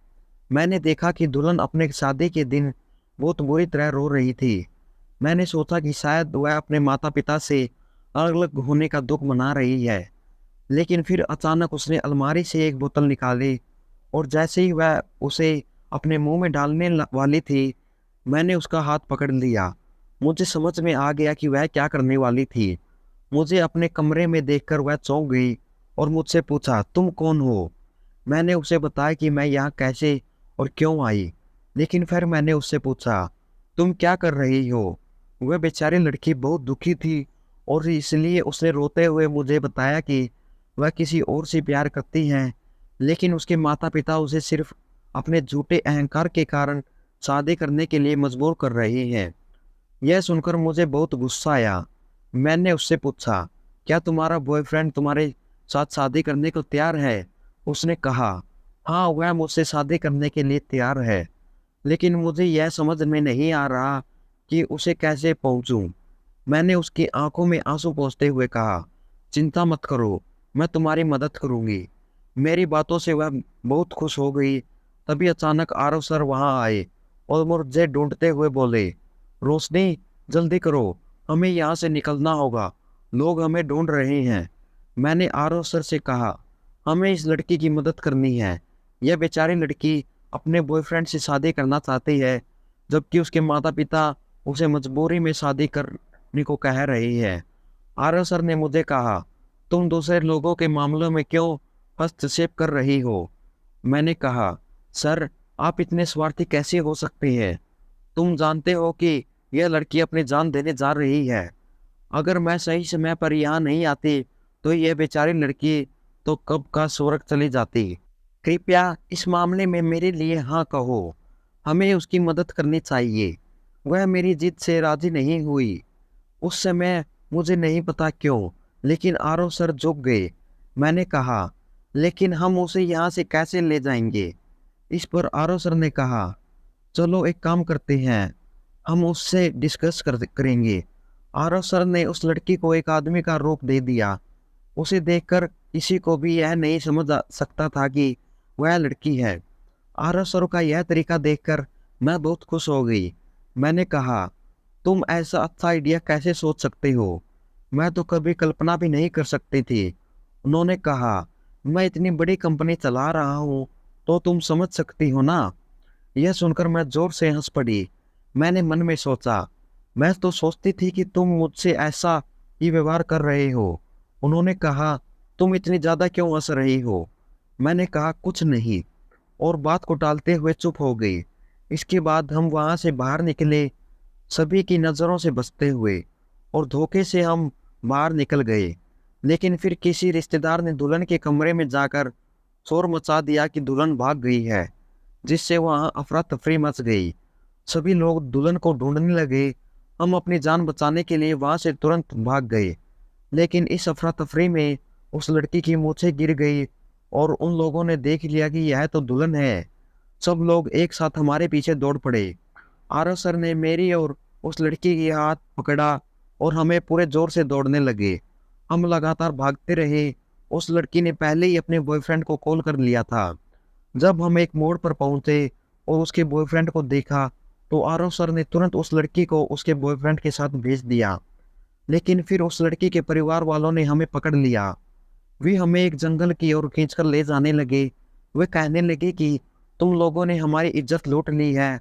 मैंने देखा कि दुल्हन अपने शादी के दिन बहुत बुरी तरह रो रही थी। मैंने सोचा कि शायद वह अपने माता पिता से अलग अलग होने का दुख मना रही है। लेकिन फिर अचानक उसने अलमारी से एक बोतल निकाली और जैसे ही वह उसे अपने मुंह में डालने वाली थी, मैंने उसका हाथ पकड़ लिया। मुझे समझ में आ गया कि वह क्या करने वाली थी। मुझे अपने कमरे में देखकर वह चौंक गई और मुझसे पूछा, तुम कौन हो? मैंने उसे बताया कि मैं यहाँ कैसे और क्यों आई। लेकिन फिर मैंने उससे पूछा, तुम क्या कर रही हो? वह बेचारी लड़की बहुत दुखी थी और इसलिए उसने रोते हुए मुझे बताया कि वह किसी और से प्यार करती है, लेकिन उसके माता पिता उसे सिर्फ अपने झूठे अहंकार के कारण शादी करने के लिए मजबूर कर रहे हैं। यह सुनकर मुझे बहुत गुस्सा आया। मैंने उससे पूछा, क्या तुम्हारा बॉयफ्रेंड तुम्हारे साथ शादी करने को तैयार है? उसने कहा, हाँ, वह मुझसे शादी करने के लिए तैयार है, लेकिन मुझे यह समझ में नहीं आ रहा कि उसे कैसे पहुंचूं। मैंने उसकी आंखों में आंसू पोंछते हुए कहा, चिंता मत करो, मैं तुम्हारी मदद करूंगी। मेरी बातों से वह बहुत खुश हो गई। तभी अचानक आरव सर वहां आए और मुझे ढूंढते हुए बोले, रोशनी, जल्दी करो, हमें यहाँ से निकलना होगा, लोग हमें ढूंढ रहे हैं। मैंने आरव सर से कहा, हमें इस लड़की की मदद करनी है। यह बेचारी लड़की अपने बॉयफ्रेंड से शादी करना चाहती है, जबकि उसके माता पिता उसे मजबूरी में शादी करने को कह रहे हैं। आरव सर ने मुझे कहा, तुम दूसरे लोगों के मामलों में क्यों हस्तक्षेप कर रही हो? मैंने कहा, सर, आप इतने स्वार्थी कैसे हो सकते हैं? तुम जानते हो कि यह लड़की अपनी जान देने जा रही है। अगर मैं सही समय पर यहाँ नहीं आती तो यह बेचारी लड़की तो कब का स्वर्ग चली जाती। कृपया इस मामले में मेरे लिए हाँ कहो। हमें उसकी मदद करनी चाहिए। वह मेरी जिद से राजी नहीं हुई। उस समय मुझे नहीं पता क्यों, लेकिन आरव सर झुक गए। मैंने कहा, लेकिन हम उसे यहाँ से कैसे ले जाएंगे? इस पर आरव सर ने कहा, चलो एक काम करते हैं, हम उससे डिस्कस करेंगे। आरव सर ने उस लड़की को एक आदमी का रूप दे दिया। उसे देखकर किसी को भी यह नहीं समझ सकता था कि वह लड़की है। आरव सर का यह तरीका देखकर मैं बहुत खुश हो गई। मैंने कहा, तुम ऐसा अच्छा आइडिया कैसे सोच सकते हो? मैं तो कभी कल्पना भी नहीं कर सकती थी। उन्होंने कहा, मैं इतनी बड़ी कंपनी चला रहा हूँ तो तुम समझ सकती हो ना। यह सुनकर मैं जोर से हंस पड़ी। मैंने मन में सोचा, मैं तो सोचती थी कि तुम मुझसे ऐसा ही व्यवहार कर रहे हो। उन्होंने कहा, तुम इतनी ज़्यादा क्यों हंस रही हो? मैंने कहा, कुछ नहीं, और बात को टालते हुए चुप हो गई। इसके बाद हम वहाँ से बाहर निकले, सभी की नज़रों से बचते हुए, और धोखे से हम बाहर निकल गए। लेकिन फिर किसी रिश्तेदार ने दुल्हन के कमरे में जाकर शोर मचा दिया कि दुल्हन भाग गई है, जिससे वहाँ अफरा तफरी मच गई। सभी लोग दुल्हन को ढूंढने लगे। हम अपनी जान बचाने के लिए वहाँ से तुरंत भाग गए, लेकिन इस अफरा तफरी में उस लड़की की मूछें गिर गई और उन लोगों ने देख लिया कि यह तो दुल्हन है। सब लोग एक साथ हमारे पीछे दौड़ पड़े। आरव सर ने मेरी और उस लड़की की हाथ पकड़ा और हमें पूरे जोर से दौड़ने लगे। हम लगातार भागते रहे। उस लड़की ने पहले ही अपने बॉयफ्रेंड को कॉल कर लिया था। जब हम एक मोड़ पर पहुंचे और उसके बॉयफ्रेंड को देखा तो आरव सर ने तुरंत उस लड़की को उसके बॉयफ्रेंड के साथ भेज दिया। लेकिन फिर उस लड़की के परिवार वालों ने हमें पकड़ लिया। वे हमें एक जंगल की ओर खींचकर ले जाने लगे। वे कहने लगे कि तुम लोगों ने हमारी इज्जत लूट ली है,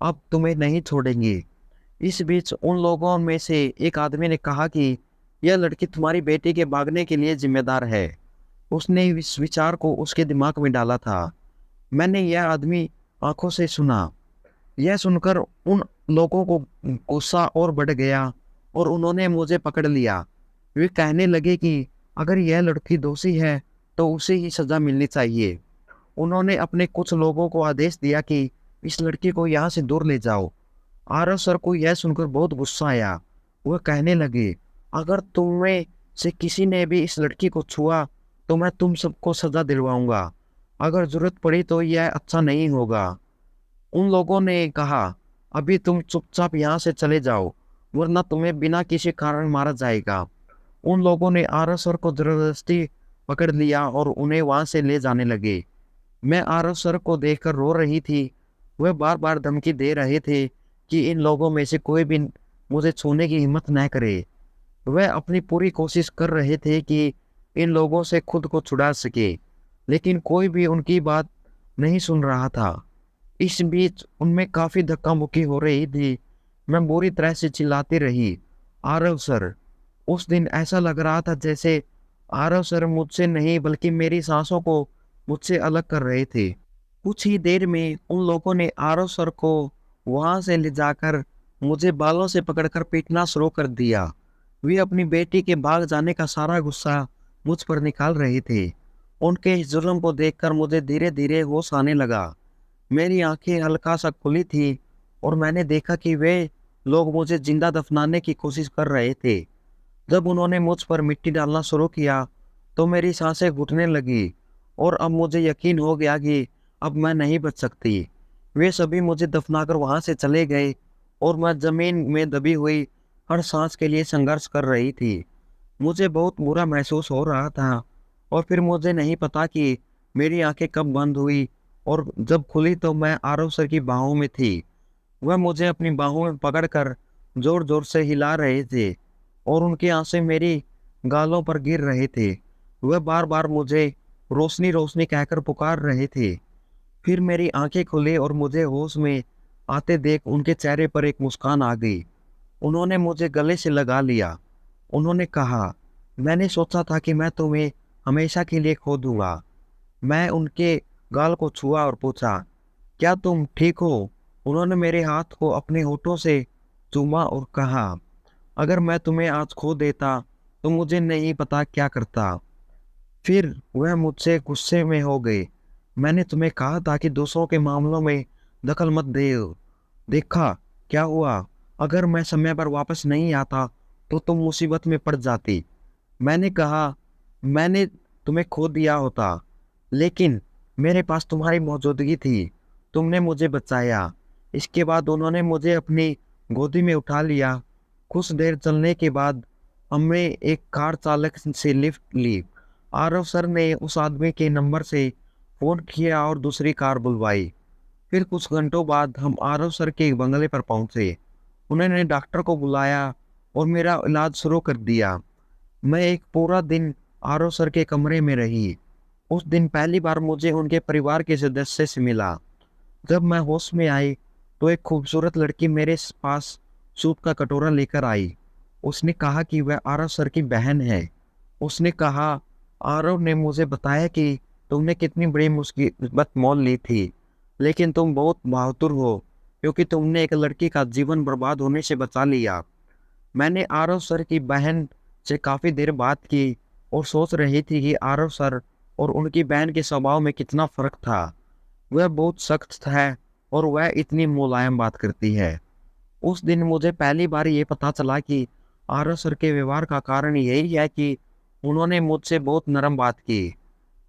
अब तुम्हें नहीं छोड़ेंगे। इस बीच उन लोगों में से एक आदमी ने कहा कि यह लड़की तुम्हारी बेटी के भागने के लिए जिम्मेदार है। उसने इस विचार को उसके दिमाग में डाला था। मैंने यह आदमी आंखों से सुना। यह सुनकर उन लोगों को गुस्सा और बढ़ गया और उन्होंने मुझे पकड़ लिया। वे कहने लगे कि अगर यह लड़की दोषी है तो उसे ही सजा मिलनी चाहिए। उन्होंने अपने कुछ लोगों को आदेश दिया कि इस लड़की को यहाँ से दूर ले जाओ। आरव सर को यह सुनकर बहुत गुस्सा आया। वह कहने लगे, अगर तुम में से किसी ने भी इस लड़की को छुआ तो मैं तुम सबको सजा दिलवाऊंगा। अगर जरूरत पड़ी तो यह अच्छा नहीं होगा। उन लोगों ने कहा, अभी तुम चुपचाप यहाँ से चले जाओ, वरना तुम्हें बिना किसी कारण मारा जाएगा। उन लोगों ने आरव सर को जबरदस्ती पकड़ लिया और उन्हें वहां से ले जाने लगे। मैं आरव सर को देखकर रो रही थी। वह बार बार धमकी दे रहे थे कि इन लोगों में से कोई भी मुझे छूने की हिम्मत न करे। वह अपनी पूरी कोशिश कर रहे थे कि इन लोगों से खुद को छुड़ा सके, लेकिन कोई भी उनकी बात नहीं सुन रहा था। इस बीच उनमें काफी धक्का मुक्की हो रही थी। मैं बुरी तरह से चिल्लाती रही, आरव सर। उस दिन ऐसा लग रहा था जैसे आरव सर मुझसे नहीं बल्कि मेरी सांसों को मुझसे अलग कर रहे थे। कुछ ही देर में उन लोगों ने आरव सर को वहां से ले जाकर मुझे बालों से पकड़कर पीटना शुरू कर दिया। वे अपनी बेटी के भाग जाने का सारा गुस्सा मुझ पर निकाल रहे थे। उनके इस जुल्म को देखकर मुझे धीरे धीरे होश आने लगा। मेरी आंखें हल्का सा खुली थी और मैंने देखा कि वे लोग मुझे जिंदा दफनाने की कोशिश कर रहे थे। जब उन्होंने मुझ पर मिट्टी डालना शुरू किया तो मेरी सांसें घुटने लगी और अब मुझे यकीन हो गया कि अब मैं नहीं बच सकती। वे सभी मुझे दफनाकर वहां से चले गए और मैं जमीन में दबी हुई हर सांस के लिए संघर्ष कर रही थी। मुझे बहुत बुरा महसूस हो रहा था और फिर मुझे नहीं पता कि मेरी आंखें कब बंद हुई और जब खुली तो मैं आरव सर की बाहों में थी। वह मुझे अपनी बाहों में पकड़कर जोर जोर से हिला रहे थे और उनके आंसू मेरी गालों पर गिर रहे थे। वह बार बार मुझे रोशनी रोशनी कहकर पुकार रहे थे। फिर मेरी आंखें खुली और मुझे होश में आते देख उनके चेहरे पर एक मुस्कान आ गई। उन्होंने मुझे गले से लगा लिया। उन्होंने कहा, मैंने सोचा था कि मैं तुम्हें हमेशा के लिए खो दूंगा। मैं उनके गाल को छुआ और पूछा, क्या तुम ठीक हो? उन्होंने मेरे हाथ को अपने होठों से चूमा और कहा, अगर मैं तुम्हें आज खो देता तो मुझे नहीं पता क्या करता। फिर वह मुझसे गुस्से में हो गए। मैंने तुम्हें कहा था कि दूसरों के मामलों में दखल मत दे। देखा क्या हुआ? अगर मैं समय पर वापस नहीं आता तो तुम मुसीबत में पड़ जाती। मैंने कहा, मैंने तुम्हें खो दिया होता, लेकिन मेरे पास तुम्हारी मौजूदगी थी। तुमने मुझे बचाया। इसके बाद उन्होंने मुझे अपनी गोदी में उठा लिया। कुछ देर चलने के बाद हमने एक कार चालक से लिफ्ट ली। आरव सर ने उस आदमी के नंबर से फोन किया और दूसरी कार बुलवाई। फिर कुछ घंटों बाद हम आरव सर के बंगले पर पहुंचे। उन्होंने डॉक्टर को बुलाया और मेरा इलाज शुरू कर दिया। मैं एक पूरा दिन आरव सर के कमरे में रही। उस दिन पहली बार मुझे उनके परिवार के सदस्य से मिला। जब मैं होश में आई तो एक खूबसूरत लड़की मेरे पास सूप का कटोरा लेकर आई। उसने कहा कि वह आरव सर की बहन है। उसने कहा, आरव ने मुझे बताया कि तुमने कितनी बड़ी मुसीबत मोल ली थी, लेकिन तुम बहुत बहादुर हो क्योंकि तुमने एक लड़की का जीवन बर्बाद होने से बचा लिया। मैंने आरव सर की बहन से काफ़ी देर बात की और सोच रही थी कि आरव सर और उनकी बहन के स्वभाव में कितना फ़र्क था। वह बहुत सख्त है और वह इतनी मुलायम बात करती है। उस दिन मुझे पहली बार ये पता चला कि आरव सर के व्यवहार का कारण यही है कि उन्होंने मुझसे बहुत नरम बात की।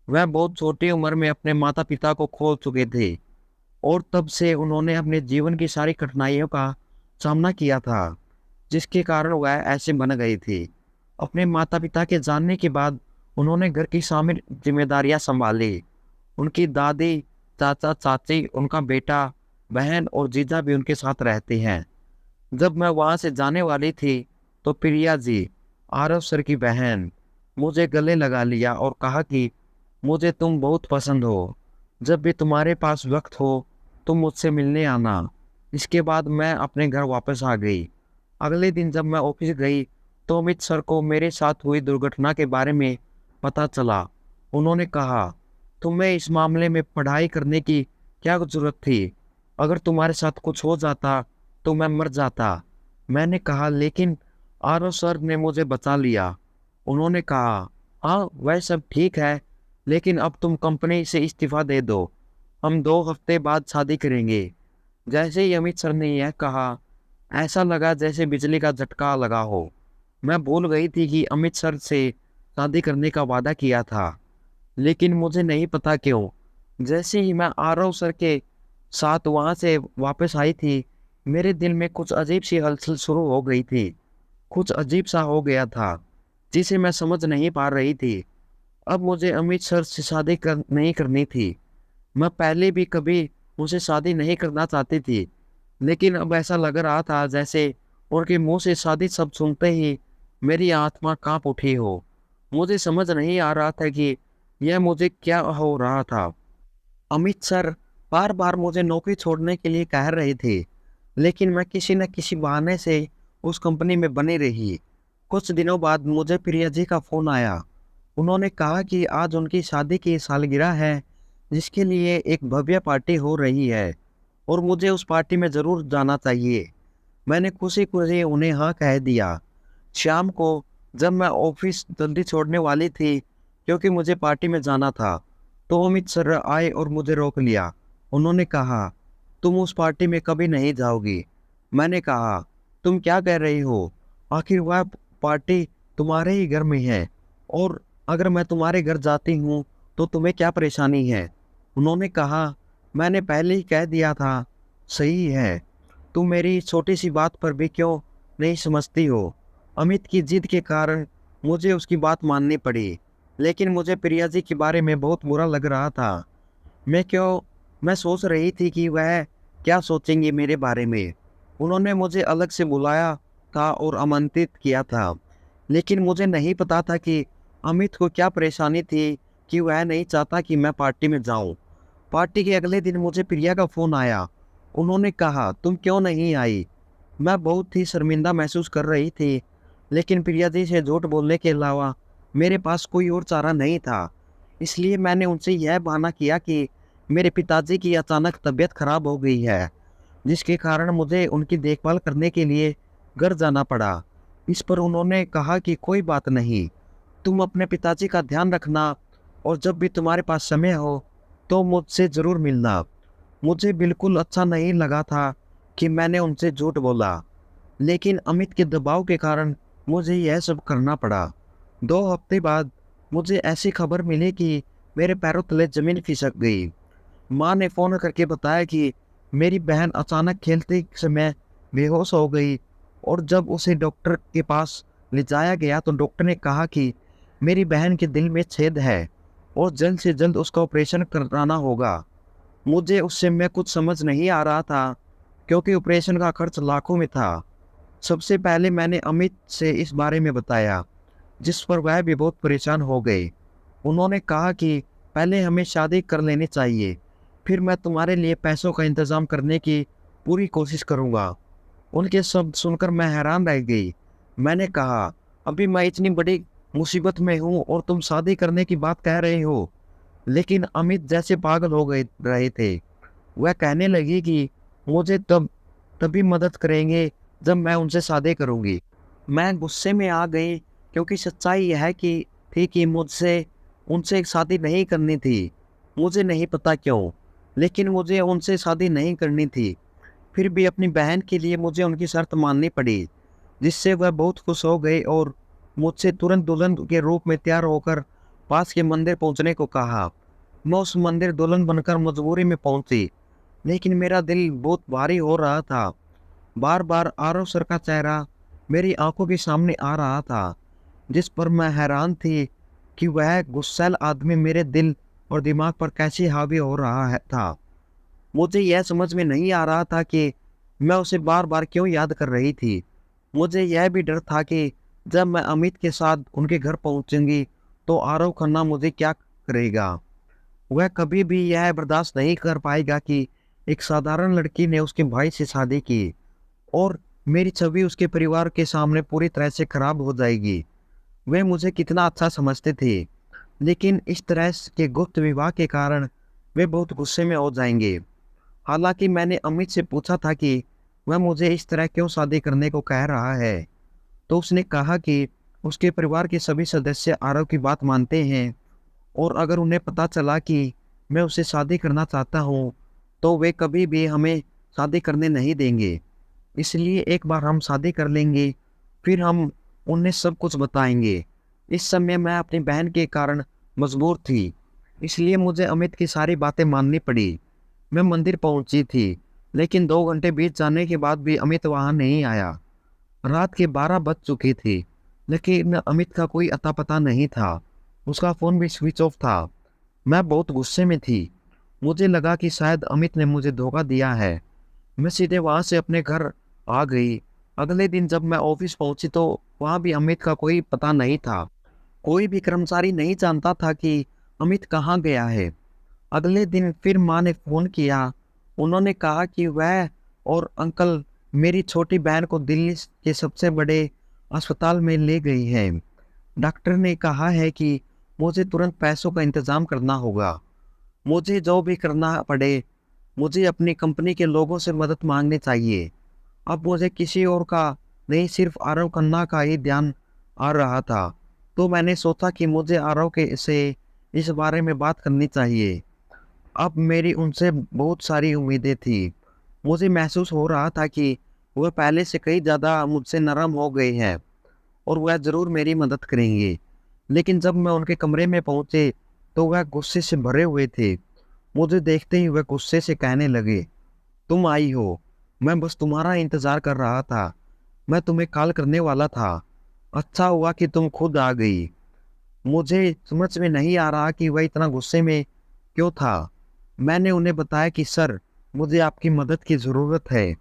वह बहुत छोटी उम्र में अपने माता पिता को खो चुके थे और तब से उन्होंने अपने जीवन की सारी कठिनाइयों का सामना किया था, जिसके कारण वह ऐसे बन गए थे। अपने माता पिता के जानने के बाद उन्होंने घर की सारी जिम्मेदारियां संभाली। उनकी दादी, चाचा, चाची, उनका बेटा, बहन और जीजा भी उनके साथ रहते हैं। जब मैं वहां से जाने वाली थी तो प्रिया जी, आरव सर की बहन, मुझे गले लगा लिया और कहा कि मुझे तुम बहुत पसंद हो। जब भी तुम्हारे पास वक्त हो तुम मुझसे मिलने आना। इसके बाद मैं अपने घर वापस आ गई। अगले दिन जब मैं ऑफिस गई तो अमित सर को मेरे साथ हुई दुर्घटना के बारे में पता चला। उन्होंने कहा, तुम्हें इस मामले में पढ़ाई करने की क्या जरूरत थी? अगर तुम्हारे साथ कुछ हो जाता तो मैं मर जाता। मैंने कहा, लेकिन आरव सर ने मुझे बचा लिया। उन्होंने कहा, हाँ वह सब ठीक है, लेकिन अब तुम कंपनी से इस्तीफा दे दो। हम 2 हफ्ते बाद शादी करेंगे। जैसे ही अमित सर ने यह कहा, ऐसा लगा जैसे बिजली का झटका लगा हो। मैं भूल गई थी कि अमित सर से शादी करने का वादा किया था, लेकिन मुझे नहीं पता क्यों, जैसे ही मैं आरव सर के साथ वहाँ से वापस आई थी, मेरे दिल में कुछ अजीब सी हलचल शुरू हो गई थी। कुछ अजीब सा हो गया था, जिसे मैं समझ नहीं पा रही थी। अब मुझे अमित सर से शादी नहीं करनी थी। मैं पहले भी कभी उनसे शादी नहीं करना चाहती थी, लेकिन अब ऐसा लग रहा था जैसे उनके मुंह से शादी शब्द सुनते ही मेरी आत्मा कांप उठी हो। मुझे समझ नहीं आ रहा था कि यह मुझे क्या हो रहा था। अमित सर बार बार मुझे नौकरी छोड़ने के लिए कह रहे थे, लेकिन मैं किसी न किसी बहाने से उस कंपनी में बनी रही। कुछ दिनों बाद मुझे प्रिया जी का फ़ोन आया। उन्होंने कहा कि आज उनकी शादी की सालगिरह है, जिसके लिए एक भव्य पार्टी हो रही है और मुझे उस पार्टी में ज़रूर जाना चाहिए। मैंने खुशी खुशी उन्हें हाँ कह दिया। शाम को जब मैं ऑफिस जल्दी छोड़ने वाली थी, क्योंकि मुझे पार्टी में जाना था, तो अमित सर आए और मुझे रोक लिया। उन्होंने कहा, तुम उस पार्टी में कभी नहीं जाओगी। मैंने कहा, तुम क्या कह रही हो? आखिर वह पार्टी तुम्हारे ही घर में है, और अगर मैं तुम्हारे घर जाती हूँ तो तुम्हें क्या परेशानी है? उन्होंने कहा, मैंने पहले ही कह दिया था। सही है, तुम मेरी छोटी सी बात पर भी क्यों नहीं समझती हो? अमित की जिद के कारण मुझे उसकी बात माननी पड़ी, लेकिन मुझे प्रिया जी के बारे में बहुत बुरा लग रहा था। मैं सोच रही थी कि वह क्या सोचेंगी मेरे बारे में। उन्होंने मुझे अलग से बुलाया था और आमंत्रित किया था, लेकिन मुझे नहीं पता था कि अमित को क्या परेशानी थी कि वह नहीं चाहता कि मैं पार्टी में जाऊं। पार्टी के अगले दिन मुझे प्रिया का फ़ोन आया। उन्होंने कहा, तुम क्यों नहीं आई? मैं बहुत ही शर्मिंदा महसूस कर रही थी, लेकिन प्रिया जी से झूठ बोलने के अलावा मेरे पास कोई और चारा नहीं था। इसलिए मैंने उनसे यह बहाना किया कि मेरे पिताजी की अचानक तबीयत खराब हो गई है, जिसके कारण मुझे उनकी देखभाल करने के लिए घर जाना पड़ा। इस पर उन्होंने कहा कि कोई बात नहीं, तुम अपने पिताजी का ध्यान रखना, और जब भी तुम्हारे पास समय हो तो मुझसे ज़रूर मिलना। मुझे बिल्कुल अच्छा नहीं लगा था कि मैंने उनसे झूठ बोला, लेकिन अमित के दबाव के कारण मुझे यह सब करना पड़ा। 2 हफ्ते बाद मुझे ऐसी खबर मिली कि मेरे पैरों तले ज़मीन खिसक गई। माँ ने फ़ोन करके बताया कि मेरी बहन अचानक खेलते समय बेहोश हो गई, और जब उसे डॉक्टर के पास ले जाया गया तो डॉक्टर ने कहा कि मेरी बहन के दिल में छेद है और जल्द से जल्द उसका ऑपरेशन कराना होगा। मुझे उस समय कुछ समझ नहीं आ रहा था, क्योंकि ऑपरेशन का खर्च लाखों में था। सबसे पहले मैंने अमित से इस बारे में बताया, जिस पर वह भी बहुत परेशान हो गए। उन्होंने कहा कि पहले हमें शादी कर लेनी चाहिए, फिर मैं तुम्हारे लिए पैसों का इंतज़ाम करने की पूरी कोशिश करूँगा। उनके शब्द सुनकर मैं हैरान रह गई। मैंने कहा, अभी मैं इतनी बड़ी मुसीबत में हूँ और तुम शादी करने की बात कह रहे हो? लेकिन अमित जैसे पागल हो गए रहे थे। वह कहने लगी कि मुझे तभी मदद करेंगे जब मैं उनसे शादी करूँगी। मैं गुस्से में आ गई, क्योंकि सच्चाई यह थी कि मुझसे उनसे शादी नहीं करनी थी। मुझे नहीं पता क्यों, लेकिन मुझे उनसे शादी नहीं करनी थी। फिर भी अपनी बहन के लिए मुझे उनकी शर्त माननी पड़ी, जिससे वह बहुत खुश हो गई और मुझसे तुरंत दुल्हन के रूप में तैयार होकर पास के मंदिर पहुंचने को कहा। मैं उस मंदिर दुल्हन बनकर मजबूरी में पहुंची, लेकिन मेरा दिल बहुत भारी हो रहा था। बार बार आरव सर का चेहरा मेरी आंखों के सामने आ रहा था, जिस पर मैं हैरान थी कि वह गुस्सैल आदमी मेरे दिल और दिमाग पर कैसे हावी हो रहा था। मुझे यह समझ में नहीं आ रहा था कि मैं उसे बार बार क्यों याद कर रही थी। मुझे यह भी डर था कि जब मैं अमित के साथ उनके घर पहुंचूंगी तो आरव खन्ना मुझे क्या करेगा। वह कभी भी यह बर्दाश्त नहीं कर पाएगा कि एक साधारण लड़की ने उसके भाई से शादी की, और मेरी छवि उसके परिवार के सामने पूरी तरह से खराब हो जाएगी। वे मुझे कितना अच्छा समझते थे, लेकिन इस तरह के गुप्त विवाह के कारण वे बहुत गुस्से में हो जाएंगे। हालांकि मैंने अमित से पूछा था कि वह मुझे इस तरह क्यों शादी करने को कह रहा है, तो उसने कहा कि उसके परिवार के सभी सदस्य आरव की बात मानते हैं और अगर उन्हें पता चला कि मैं उससे शादी करना चाहता हूँ तो वे कभी भी हमें शादी करने नहीं देंगे। इसलिए एक बार हम शादी कर लेंगे, फिर हम उन्हें सब कुछ बताएंगे। इस समय मैं अपनी बहन के कारण मजबूर थी, इसलिए मुझे अमित की सारी बातें माननी पड़ी। मैं मंदिर पहुंची थी, लेकिन 2 घंटे बीत जाने के बाद भी अमित वहां नहीं आया। रात के 12 बज चुके थे, लेकिन अमित का कोई अता पता नहीं था। उसका फोन भी स्विच ऑफ था। मैं बहुत गुस्से में थी। मुझे लगा कि शायद अमित ने मुझे धोखा दिया है। मैं सीधे वहां से अपने घर आ गई। अगले दिन जब मैं ऑफिस पहुंची तो वहां भी अमित का कोई पता नहीं था। कोई भी कर्मचारी नहीं जानता था कि अमित कहाँ गया है। अगले दिन फिर माँ ने फोन किया। उन्होंने कहा कि वह और अंकल मेरी छोटी बहन को दिल्ली के सबसे बड़े अस्पताल में ले गई है। डॉक्टर ने कहा है कि मुझे तुरंत पैसों का इंतजाम करना होगा। मुझे जो भी करना पड़े, मुझे अपनी कंपनी के लोगों से मदद मांगनी चाहिए। अब मुझे किसी और का नहीं, सिर्फ आरव खन्ना का ही ध्यान आ रहा था। तो मैंने सोचा कि मुझे आरव के से इस बारे में बात करनी चाहिए। अब मेरी उनसे बहुत सारी उम्मीदें थी। मुझे महसूस हो रहा था कि वह पहले से कई ज़्यादा मुझसे नरम हो गए हैं और वह ज़रूर मेरी मदद करेंगे। लेकिन जब मैं उनके कमरे में पहुंचे तो वह गुस्से से भरे हुए थे। मुझे देखते ही वह गुस्से से कहने लगे, तुम आई हो, मैं बस तुम्हारा इंतज़ार कर रहा था। मैं तुम्हें कॉल करने वाला था। अच्छा हुआ कि तुम खुद आ गई। मुझे समझ में नहीं आ रहा कि वह इतना गुस्से में क्यों था। मैंने उन्हें बताया कि सर, मुझे आपकी मदद की ज़रूरत है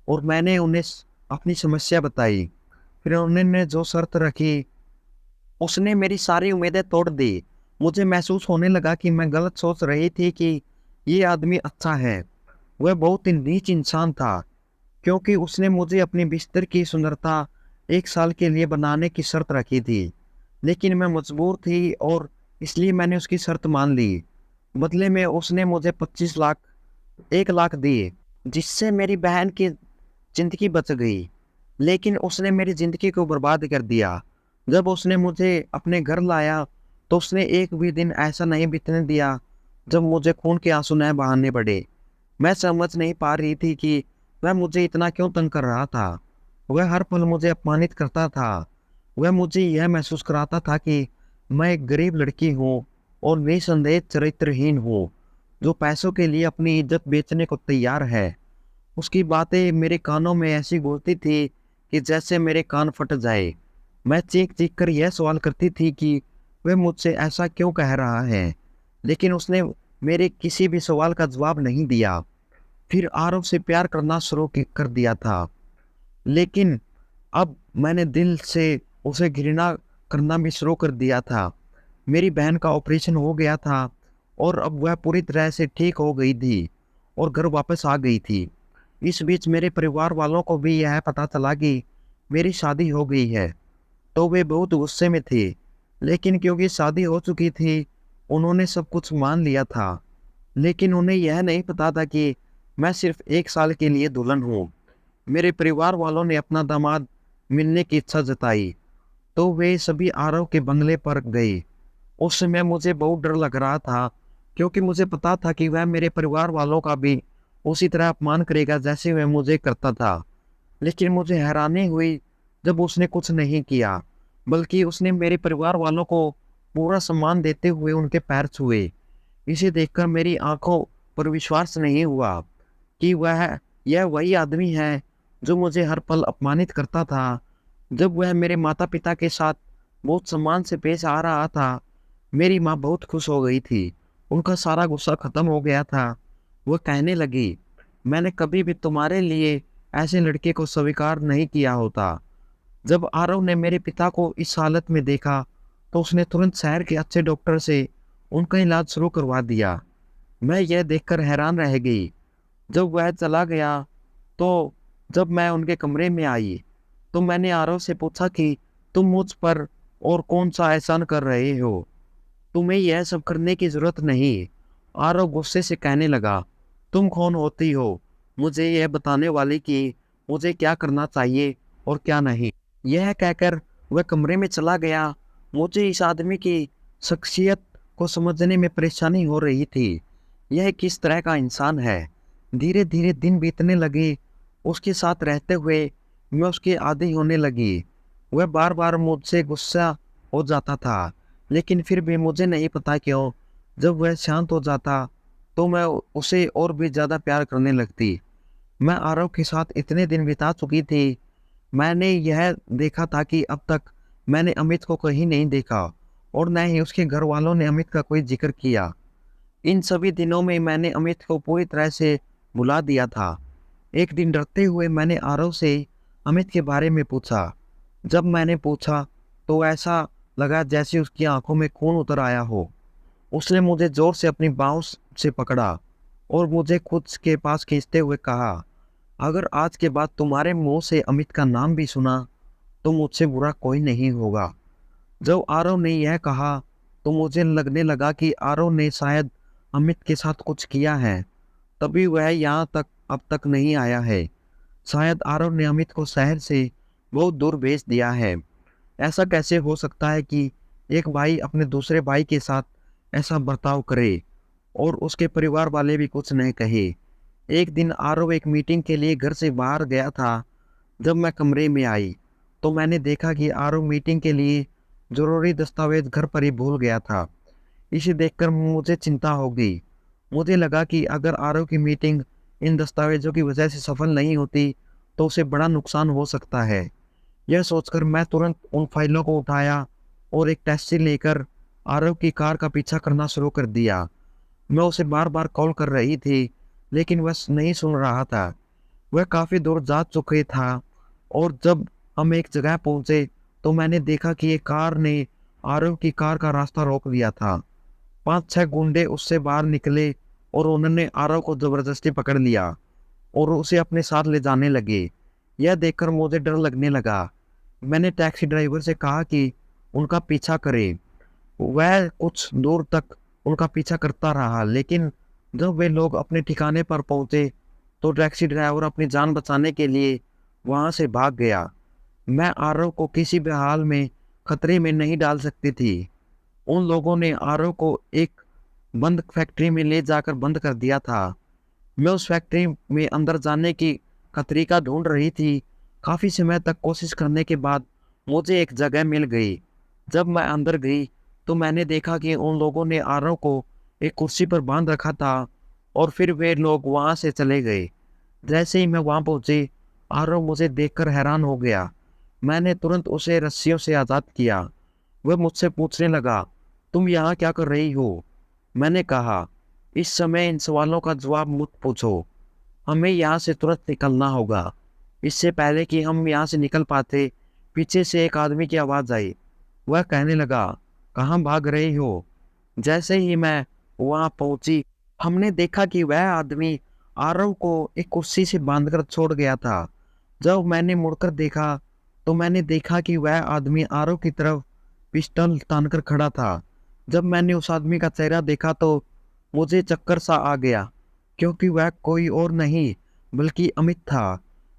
और मैंने उन्हें अपनी समस्या बताई। फिर उन्होंने जो शर्त रखी, उसने मेरी सारी उम्मीदें तोड़ दी। मुझे महसूस होने लगा कि मैं गलत सोच रही थी कि ये आदमी अच्छा है। वह बहुत ही नीच इंसान था, क्योंकि उसने मुझे अपनी बिस्तर की सुंदरता 1 साल के लिए बनाने की शर्त रखी थी। लेकिन मैं मजबूर थी और इसलिए मैंने उसकी शर्त मान ली। बदले में उसने मुझे 25 लाख 1 लाख दिए, जिससे मेरी बहन की जिंदगी बच गई। लेकिन उसने मेरी जिंदगी को बर्बाद कर दिया। जब उसने मुझे अपने घर लाया तो उसने एक भी दिन ऐसा नहीं बीतने दिया जब मुझे खून के आंसू न बहाने पड़े। मैं समझ नहीं पा रही थी कि वह मुझे इतना क्यों तंग कर रहा था। वह हर पल मुझे अपमानित करता था। वह मुझे यह महसूस कराता था कि मैं एक गरीब लड़की हूँ और निसंदेह चरित्रहीन हूँ, जो पैसों के लिए अपनी इज्जत बेचने को तैयार है। उसकी बातें मेरे कानों में ऐसी गूंजती थी कि जैसे मेरे कान फट जाए। मैं चीख चीख कर यह सवाल करती थी कि वह मुझसे ऐसा क्यों कह रहा है, लेकिन उसने मेरे किसी भी सवाल का जवाब नहीं दिया। फिर आरव से प्यार करना शुरू कर दिया था, लेकिन अब मैंने दिल से उसे घृणा करना भी शुरू कर दिया था। मेरी बहन का ऑपरेशन हो गया था और अब वह पूरी तरह से ठीक हो गई थी और घर वापस आ गई थी। इस बीच मेरे परिवार वालों को भी यह पता चला कि मेरी शादी हो गई है, तो वे बहुत गुस्से में थे। लेकिन क्योंकि शादी हो चुकी थी, उन्होंने सब कुछ मान लिया था। लेकिन उन्हें यह नहीं पता था कि मैं सिर्फ 1 साल के लिए दुल्हन हूँ। मेरे परिवार वालों ने अपना दामाद मिलने की इच्छा जताई, तो वे सभी आरव के बंगले पर गए। उस समय मुझे बहुत डर लग रहा था, क्योंकि मुझे पता था कि वह मेरे परिवार वालों का भी उसी तरह अपमान करेगा जैसे वह मुझे करता था। लेकिन मुझे हैरानी हुई जब उसने कुछ नहीं किया, बल्कि उसने मेरे परिवार वालों को पूरा सम्मान देते हुए उनके पैर छुए। इसे देखकर मेरी आंखों पर विश्वास नहीं हुआ कि यह वही आदमी है जो मुझे हर पल अपमानित करता था। जब वह मेरे माता पिता के साथ बहुत सम्मान से पेश आ रहा था, मेरी माँ बहुत खुश हो गई थी। उनका सारा गुस्सा खत्म हो गया था। वह कहने लगी, मैंने कभी भी तुम्हारे लिए ऐसे लड़के को स्वीकार नहीं किया होता। जब आरव ने मेरे पिता को इस हालत में देखा तो उसने तुरंत शहर के अच्छे डॉक्टर से उनका इलाज शुरू करवा दिया। मैं यह देखकर हैरान रह गई। जब वह चला गया तो जब मैं उनके कमरे में आई तो मैंने आरव से पूछा कि तुम मुझ पर और कौन सा एहसान कर रहे हो, तुम्हें यह सब करने की जरूरत नहीं। आरव गुस्से से कहने लगा, तुम कौन होती हो मुझे यह बताने वाली कि मुझे क्या करना चाहिए और क्या नहीं। यह कहकर वह कमरे में चला गया। मुझे इस आदमी की शख्सियत को समझने में परेशानी हो रही थी। यह किस तरह का इंसान है। धीरे धीरे दिन बीतने लगे। उसके साथ रहते हुए मैं उसकी आदी होने लगी। वह बार बार मुझसे गुस्सा हो जाता था, लेकिन फिर भी मुझे नहीं पता क्यों जब वह शांत हो जाता तो मैं उसे और भी ज़्यादा प्यार करने लगती। मैं आरव के साथ इतने दिन बिता चुकी थी। मैंने यह देखा था कि अब तक मैंने अमित को कहीं नहीं देखा और न ही उसके घर वालों ने अमित का कोई जिक्र किया। इन सभी दिनों में मैंने अमित को पूरी तरह से भुला दिया था। एक दिन डरते हुए मैंने आरव से अमित के बारे में पूछा। जब मैंने पूछा तो ऐसा लगा जैसे उसकी आंखों में खून उतर आया हो। उसने मुझे जोर से अपनी बाहों से पकड़ा और मुझे खुद के पास खींचते हुए कहा, अगर आज के बाद तुम्हारे मुंह से अमित का नाम भी सुना तो मुझसे बुरा कोई नहीं होगा। जब आरव ने यह कहा तो मुझे लगने लगा कि आरव ने शायद अमित के साथ कुछ किया है, तभी वह यहाँ तक अब तक नहीं आया है। शायद आरव ने अमित को शहर से बहुत दूर भेज दिया है। ऐसा कैसे हो सकता है कि एक भाई अपने दूसरे भाई के साथ ऐसा बर्ताव करे और उसके परिवार वाले भी कुछ नहीं कहे। एक दिन आरव एक मीटिंग के लिए घर से बाहर गया था। जब मैं कमरे में आई तो मैंने देखा कि आरव मीटिंग के लिए जरूरी दस्तावेज घर पर ही भूल गया था। इसे देखकर मुझे चिंता हो गई। मुझे लगा कि अगर आरव की मीटिंग इन दस्तावेजों की वजह से सफल नहीं होती तो उसे बड़ा नुकसान हो सकता है। यह सोचकर मैं तुरंत उन फाइलों को उठाया और एक टैक्सी लेकर आरव की कार का पीछा करना शुरू कर दिया। मैं उसे बार बार कॉल कर रही थी, लेकिन वह नहीं सुन रहा था। वह काफ़ी दूर जा चुके था और जब हम एक जगह पहुंचे तो मैंने देखा कि एक कार ने आरव की कार का रास्ता रोक दिया था। 5-6 गुंडे उससे बाहर निकले और उन्होंने आरव को जबरदस्ती पकड़ लिया और उसे अपने साथ ले जाने लगे। यह देखकर मुझे डर लगने लगा। मैंने टैक्सी ड्राइवर से कहा कि उनका पीछा करे। वह कुछ दूर तक उनका पीछा करता रहा, लेकिन जब वे लोग अपने ठिकाने पर पहुंचे तो टैक्सी ड्राइवर अपनी जान बचाने के लिए वहां से भाग गया। मैं आरव को किसी भी हाल में खतरे में नहीं डाल सकती थी। उन लोगों ने आरव को एक बंद फैक्ट्री में ले जाकर बंद कर दिया था। मैं उस फैक्ट्री में अंदर जाने की का तरीका ढूंढ रही थी। काफ़ी समय तक कोशिश करने के बाद मुझे एक जगह मिल गई। जब मैं अंदर गई तो मैंने देखा कि उन लोगों ने आरव को एक कुर्सी पर बांध रखा था और फिर वे लोग वहां से चले गए। जैसे ही मैं वहां पहुंची, आरव मुझे देखकर हैरान हो गया। मैंने तुरंत उसे रस्सियों से आज़ाद किया। वह मुझसे पूछने लगा, तुम यहाँ क्या कर रही हो? मैंने कहा, इस समय इन सवालों का जवाब मत पूछो। हमें यहाँ से तुरंत निकलना होगा। इससे पहले कि हम यहाँ से निकल पाते, पीछे से एक आदमी की आवाज़ आई। वह कहने लगा, कहाँ भाग रही हो? जैसे ही मैं वहाँ पहुंची, हमने देखा कि वह आदमी आरव को एक कुर्सी से बांधकर छोड़ गया था। जब मैंने मुड़कर देखा तो मैंने देखा कि वह आदमी आरव की तरफ पिस्टल तानकर खड़ा था। जब मैंने उस आदमी का चेहरा देखा तो मुझे चक्कर सा आ गया, क्योंकि वह कोई और नहीं बल्कि अमित था।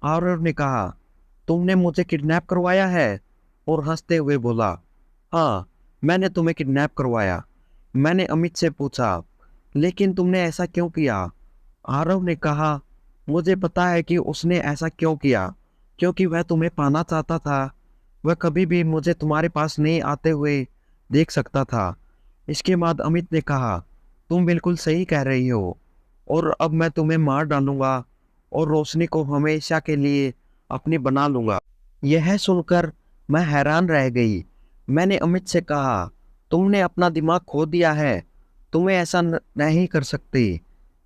आरव ने कहा, तुमने मुझे किडनैप करवाया है? और हंसते हुए बोला, हाँ, मैंने तुम्हें किडनैप करवाया। मैंने अमित से पूछा, लेकिन तुमने ऐसा क्यों किया? आरव ने कहा, मुझे पता है कि उसने ऐसा क्यों किया, क्योंकि वह तुम्हें पाना चाहता था। वह कभी भी मुझे तुम्हारे पास नहीं आते हुए देख सकता था। इसके बाद अमित ने कहा, तुम बिल्कुल सही कह रही हो और अब मैं तुम्हें मार डालूंगा और रोशनी को हमेशा के लिए अपनी बना लूंगा। यह सुनकर मैं हैरान रह गई। मैंने अमित से कहा, तुमने अपना दिमाग खो दिया है, तुम्हें ऐसा नहीं कर सकती।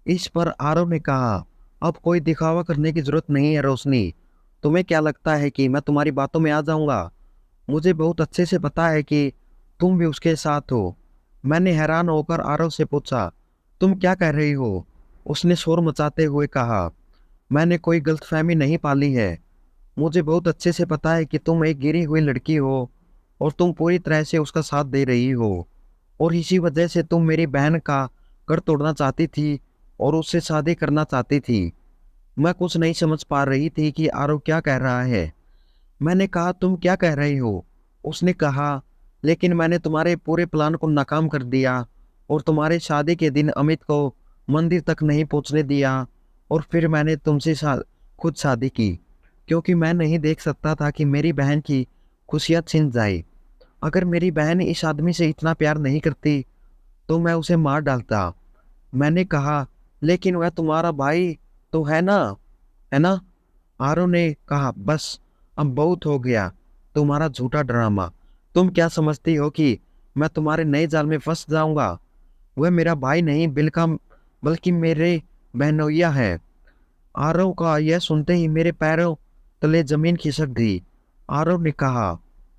इस पर आरव ने कहा, अब कोई दिखावा करने की जरूरत नहीं है रोशनी। तुम्हें क्या लगता है कि मैं तुम्हारी बातों में आ जाऊंगा? मुझे बहुत अच्छे से पता है कि तुम भी उसके साथ हो। मैंने हैरान होकर आरव से पूछा, तुम क्या कह रही हो? उसने शोर मचाते हुए कहा, मैंने कोई गलतफहमी नहीं पाली है। मुझे बहुत अच्छे से पता है कि तुम एक गिरी हुई लड़की हो और तुम पूरी तरह से उसका साथ दे रही हो और इसी वजह से तुम मेरी बहन का घर तोड़ना चाहती थी और उससे शादी करना चाहती थी। मैं कुछ नहीं समझ पा रही थी कि आरव क्या कह रहा है। मैंने कहा, तुम क्या कह रही हो? उसने कहा, लेकिन मैंने तुम्हारे पूरे प्लान को नाकाम कर दिया और तुम्हारे शादी के दिन अमित को मंदिर तक नहीं पहुंचने दिया और फिर मैंने तुमसे खुद शादी की, क्योंकि मैं नहीं देख सकता था कि मेरी बहन की खुशियां छिन जाए। अगर मेरी बहन इस आदमी से इतना प्यार नहीं करती तो मैं उसे मार डालता। मैंने कहा, लेकिन वह तुम्हारा भाई तो है ना, है ना? आरव ने कहा, बस अब बहुत हो गया तुम्हारा झूठा ड्रामा। तुम क्या समझती हो कि मैं तुम्हारे नए जाल में फंस जाऊंगा? वह मेरा भाई नहीं बल्कि मेरे बहनोइया है। आरव का यह सुनते ही मेरे पैरों तले जमीन खिसक गई। आरव ने कहा,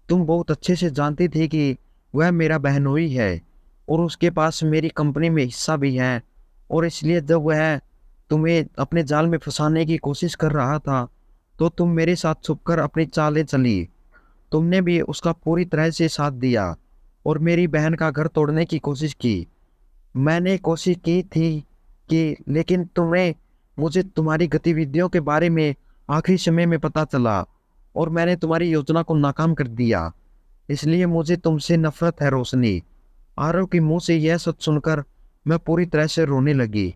तुम बहुत अच्छे से जानती थी कि वह मेरा बहनोई है और उसके पास मेरी कंपनी में हिस्सा भी है, और इसलिए जब वह तुम्हें अपने जाल में फंसाने की कोशिश कर रहा था तो तुम मेरे साथ छुपकर अपनी चालें चली। तुमने भी उसका पूरी तरह से साथ दिया और मेरी बहन का घर तोड़ने की कोशिश की। मैंने कोशिश की थी कि लेकिन तुम्हें मुझे तुम्हारी गतिविधियों के बारे में आखिरी समय में पता चला और मैंने तुम्हारी योजना को नाकाम कर दिया। इसलिए मुझे तुमसे नफरत है रोशनी। आरव के मुंह से यह सच सुनकर मैं पूरी तरह से रोने लगी।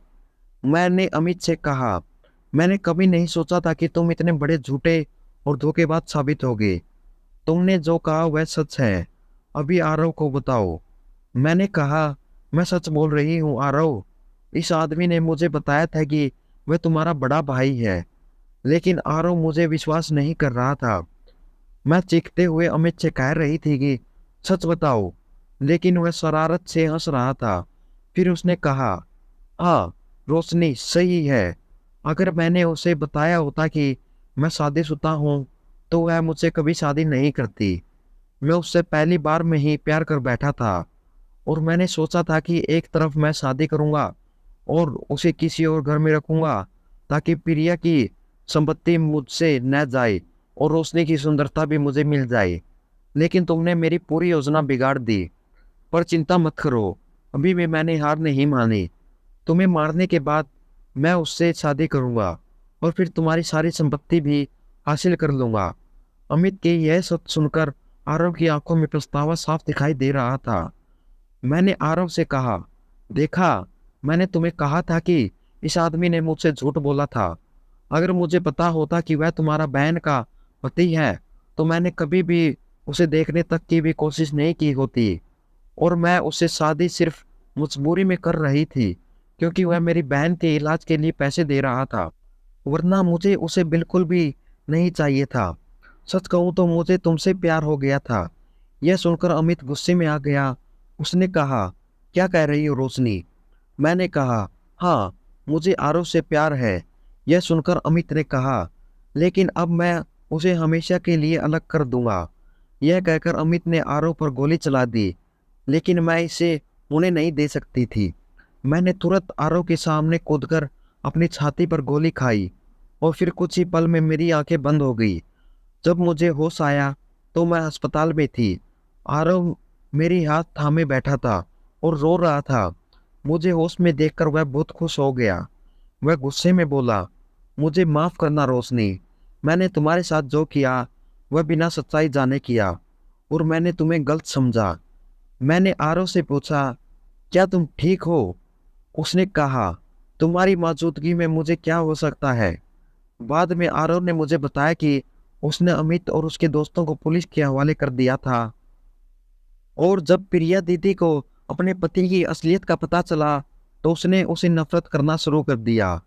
मैंने अमित से कहा, मैंने कभी नहीं सोचा था कि तुम इतने बड़े झूठे और धोखेबाज साबित होगे। तुमने जो कहा वह सच है। अभी आरव को बताओ। मैंने कहा, मैं सच बोल रही हूँ आरव। इस आदमी ने मुझे बताया था कि वह तुम्हारा बड़ा भाई है। लेकिन आरव मुझे विश्वास नहीं कर रहा था। मैं चीखते हुए अमित से कह रही थी कि सच बताओ, लेकिन वह शरारत से हंस रहा था। फिर उसने कहा, हाँ, रोशनी सही है। अगर मैंने उसे बताया होता कि मैं शादीशुदा हूँ तो वह मुझसे कभी शादी नहीं करती। मैं उससे पहली बार में ही प्यार कर बैठा था और मैंने सोचा था कि एक तरफ मैं शादी करूंगा और उसे किसी और घर में रखूंगा ताकि प्रिया की संपत्ति मुझसे न जाए और रोशनी की सुंदरता भी मुझे मिल जाए। लेकिन तुमने मेरी पूरी योजना बिगाड़ दी। पर चिंता मत करो, अभी भी मैंने हार नहीं मानी। तुम्हें मारने के बाद मैं उससे शादी करूंगा और फिर तुम्हारी सारी संपत्ति भी हासिल कर लूंगा। अमित के यह सच सुनकर आरव की आंखों में पछतावा साफ दिखाई दे रहा था। मैंने आरव से कहा, देखा, मैंने तुम्हें कहा था कि इस आदमी ने मुझसे झूठ बोला था। अगर मुझे पता होता कि वह तुम्हारा बहन का पति है तो मैंने कभी भी उसे देखने तक की भी कोशिश नहीं की होती, और मैं उससे शादी सिर्फ मजबूरी में कर रही थी क्योंकि वह मेरी बहन के इलाज के लिए पैसे दे रहा था, वरना मुझे उसे बिल्कुल भी नहीं चाहिए था। सच कहूँ तो मुझे तुमसे प्यार हो गया था। यह सुनकर अमित गुस्से में आ गया। उसने कहा, क्या कह रही हो रोशनी? मैंने कहा, हाँ, मुझे आरव से प्यार है। यह सुनकर अमित ने कहा, लेकिन अब मैं उसे हमेशा के लिए अलग कर दूंगा। यह कहकर अमित ने आरव पर गोली चला दी, लेकिन मैं इसे होने नहीं दे सकती थी। मैंने तुरंत आरव के सामने कूदकर अपनी छाती पर गोली खाई और फिर कुछ ही पल में मेरी आंखें बंद हो गई। जब मुझे होश आया तो मैं अस्पताल में थी। आरव मेरी हाथ थामे बैठा था और रो रहा था। मुझे होश में देखकर वह बहुत खुश हो गया। वह गुस्से में बोला, मुझे माफ करना रोशनी। मैंने तुम्हारे साथ जो किया वह बिना सच्चाई जाने किया और मैंने तुम्हें गलत समझा। मैंने आरव से पूछा, क्या तुम ठीक हो? उसने कहा, तुम्हारी मौजूदगी में मुझे क्या हो सकता है? बाद में आरव ने मुझे बताया कि उसने अमित और उसके दोस्तों को पुलिस के हवाले कर दिया था, और जब प्रिया दीदी को अपने पति की असलियत का पता चला तो उसने उसे नफरत करना शुरू कर दिया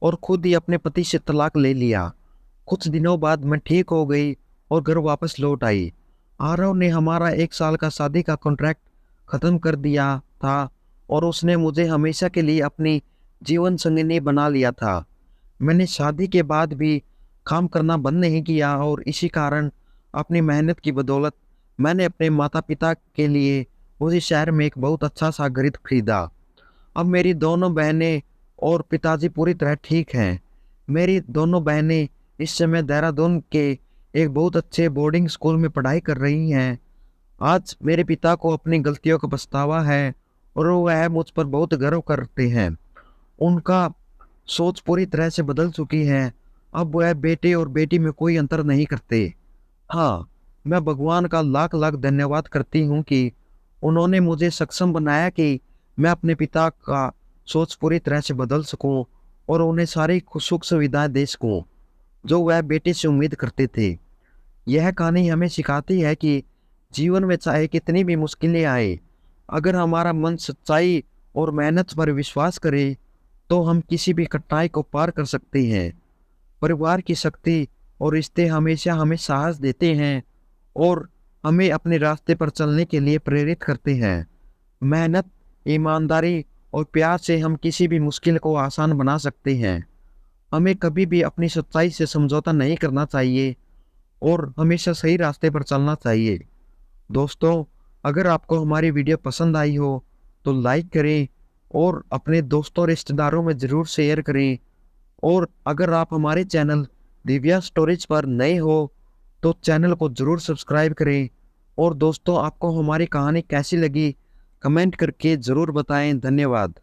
और खुद ही अपने पति से तलाक ले लिया। कुछ दिनों बाद मैं ठीक हो गई और घर वापस लौट आई। आरव ने हमारा 1 साल का शादी का कॉन्ट्रैक्ट खत्म कर दिया था और उसने मुझे हमेशा के लिए अपनी जीवन संगिनी बना लिया था। मैंने शादी के बाद भी काम करना बंद नहीं किया और इसी कारण अपनी मेहनत की बदौलत मैंने अपने माता पिता के लिए उसी शहर में एक बहुत अच्छा सा घर खरीदा। अब मेरी दोनों बहनें और पिताजी पूरी तरह ठीक हैं। मेरी दोनों बहनें इस समय देहरादून के एक बहुत अच्छे बोर्डिंग स्कूल में पढ़ाई कर रही हैं। आज मेरे पिता को अपनी गलतियों का पछतावा है और वह मुझ पर बहुत गर्व करते हैं। उनका सोच पूरी तरह से बदल चुकी है। अब वह बेटे और बेटी में कोई अंतर नहीं करते। हाँ, मैं भगवान का लाख लाख धन्यवाद करती हूँ कि उन्होंने मुझे सक्षम बनाया कि मैं अपने पिता का सोच पूरी तरह से बदल सकूं और उन्हें सारी सुख सुविधाएं दे सकूं जो वह बेटे से उम्मीद करते थे। यह कहानी हमें सिखाती है कि जीवन में चाहे कितनी भी मुश्किलें आए, अगर हमारा मन सच्चाई और मेहनत पर विश्वास करे तो हम किसी भी कठिनाई को पार कर सकते हैं। परिवार की शक्ति और रिश्ते हमेशा हमें साहस देते हैं और हमें अपने रास्ते पर चलने के लिए प्रेरित करते हैं। मेहनत, ईमानदारी और प्यार से हम किसी भी मुश्किल को आसान बना सकते हैं। हमें कभी भी अपनी सच्चाई से समझौता नहीं करना चाहिए और हमेशा सही रास्ते पर चलना चाहिए। दोस्तों, अगर आपको हमारी वीडियो पसंद आई हो तो लाइक करें और अपने दोस्तों रिश्तेदारों में ज़रूर शेयर करें। और अगर आप हमारे चैनल दिव्या स्टोरीज पर नए हो तो चैनल को ज़रूर सब्सक्राइब करें। और दोस्तों, आपको हमारी कहानी कैसी लगी कमेंट करके ज़रूर बताएं। धन्यवाद।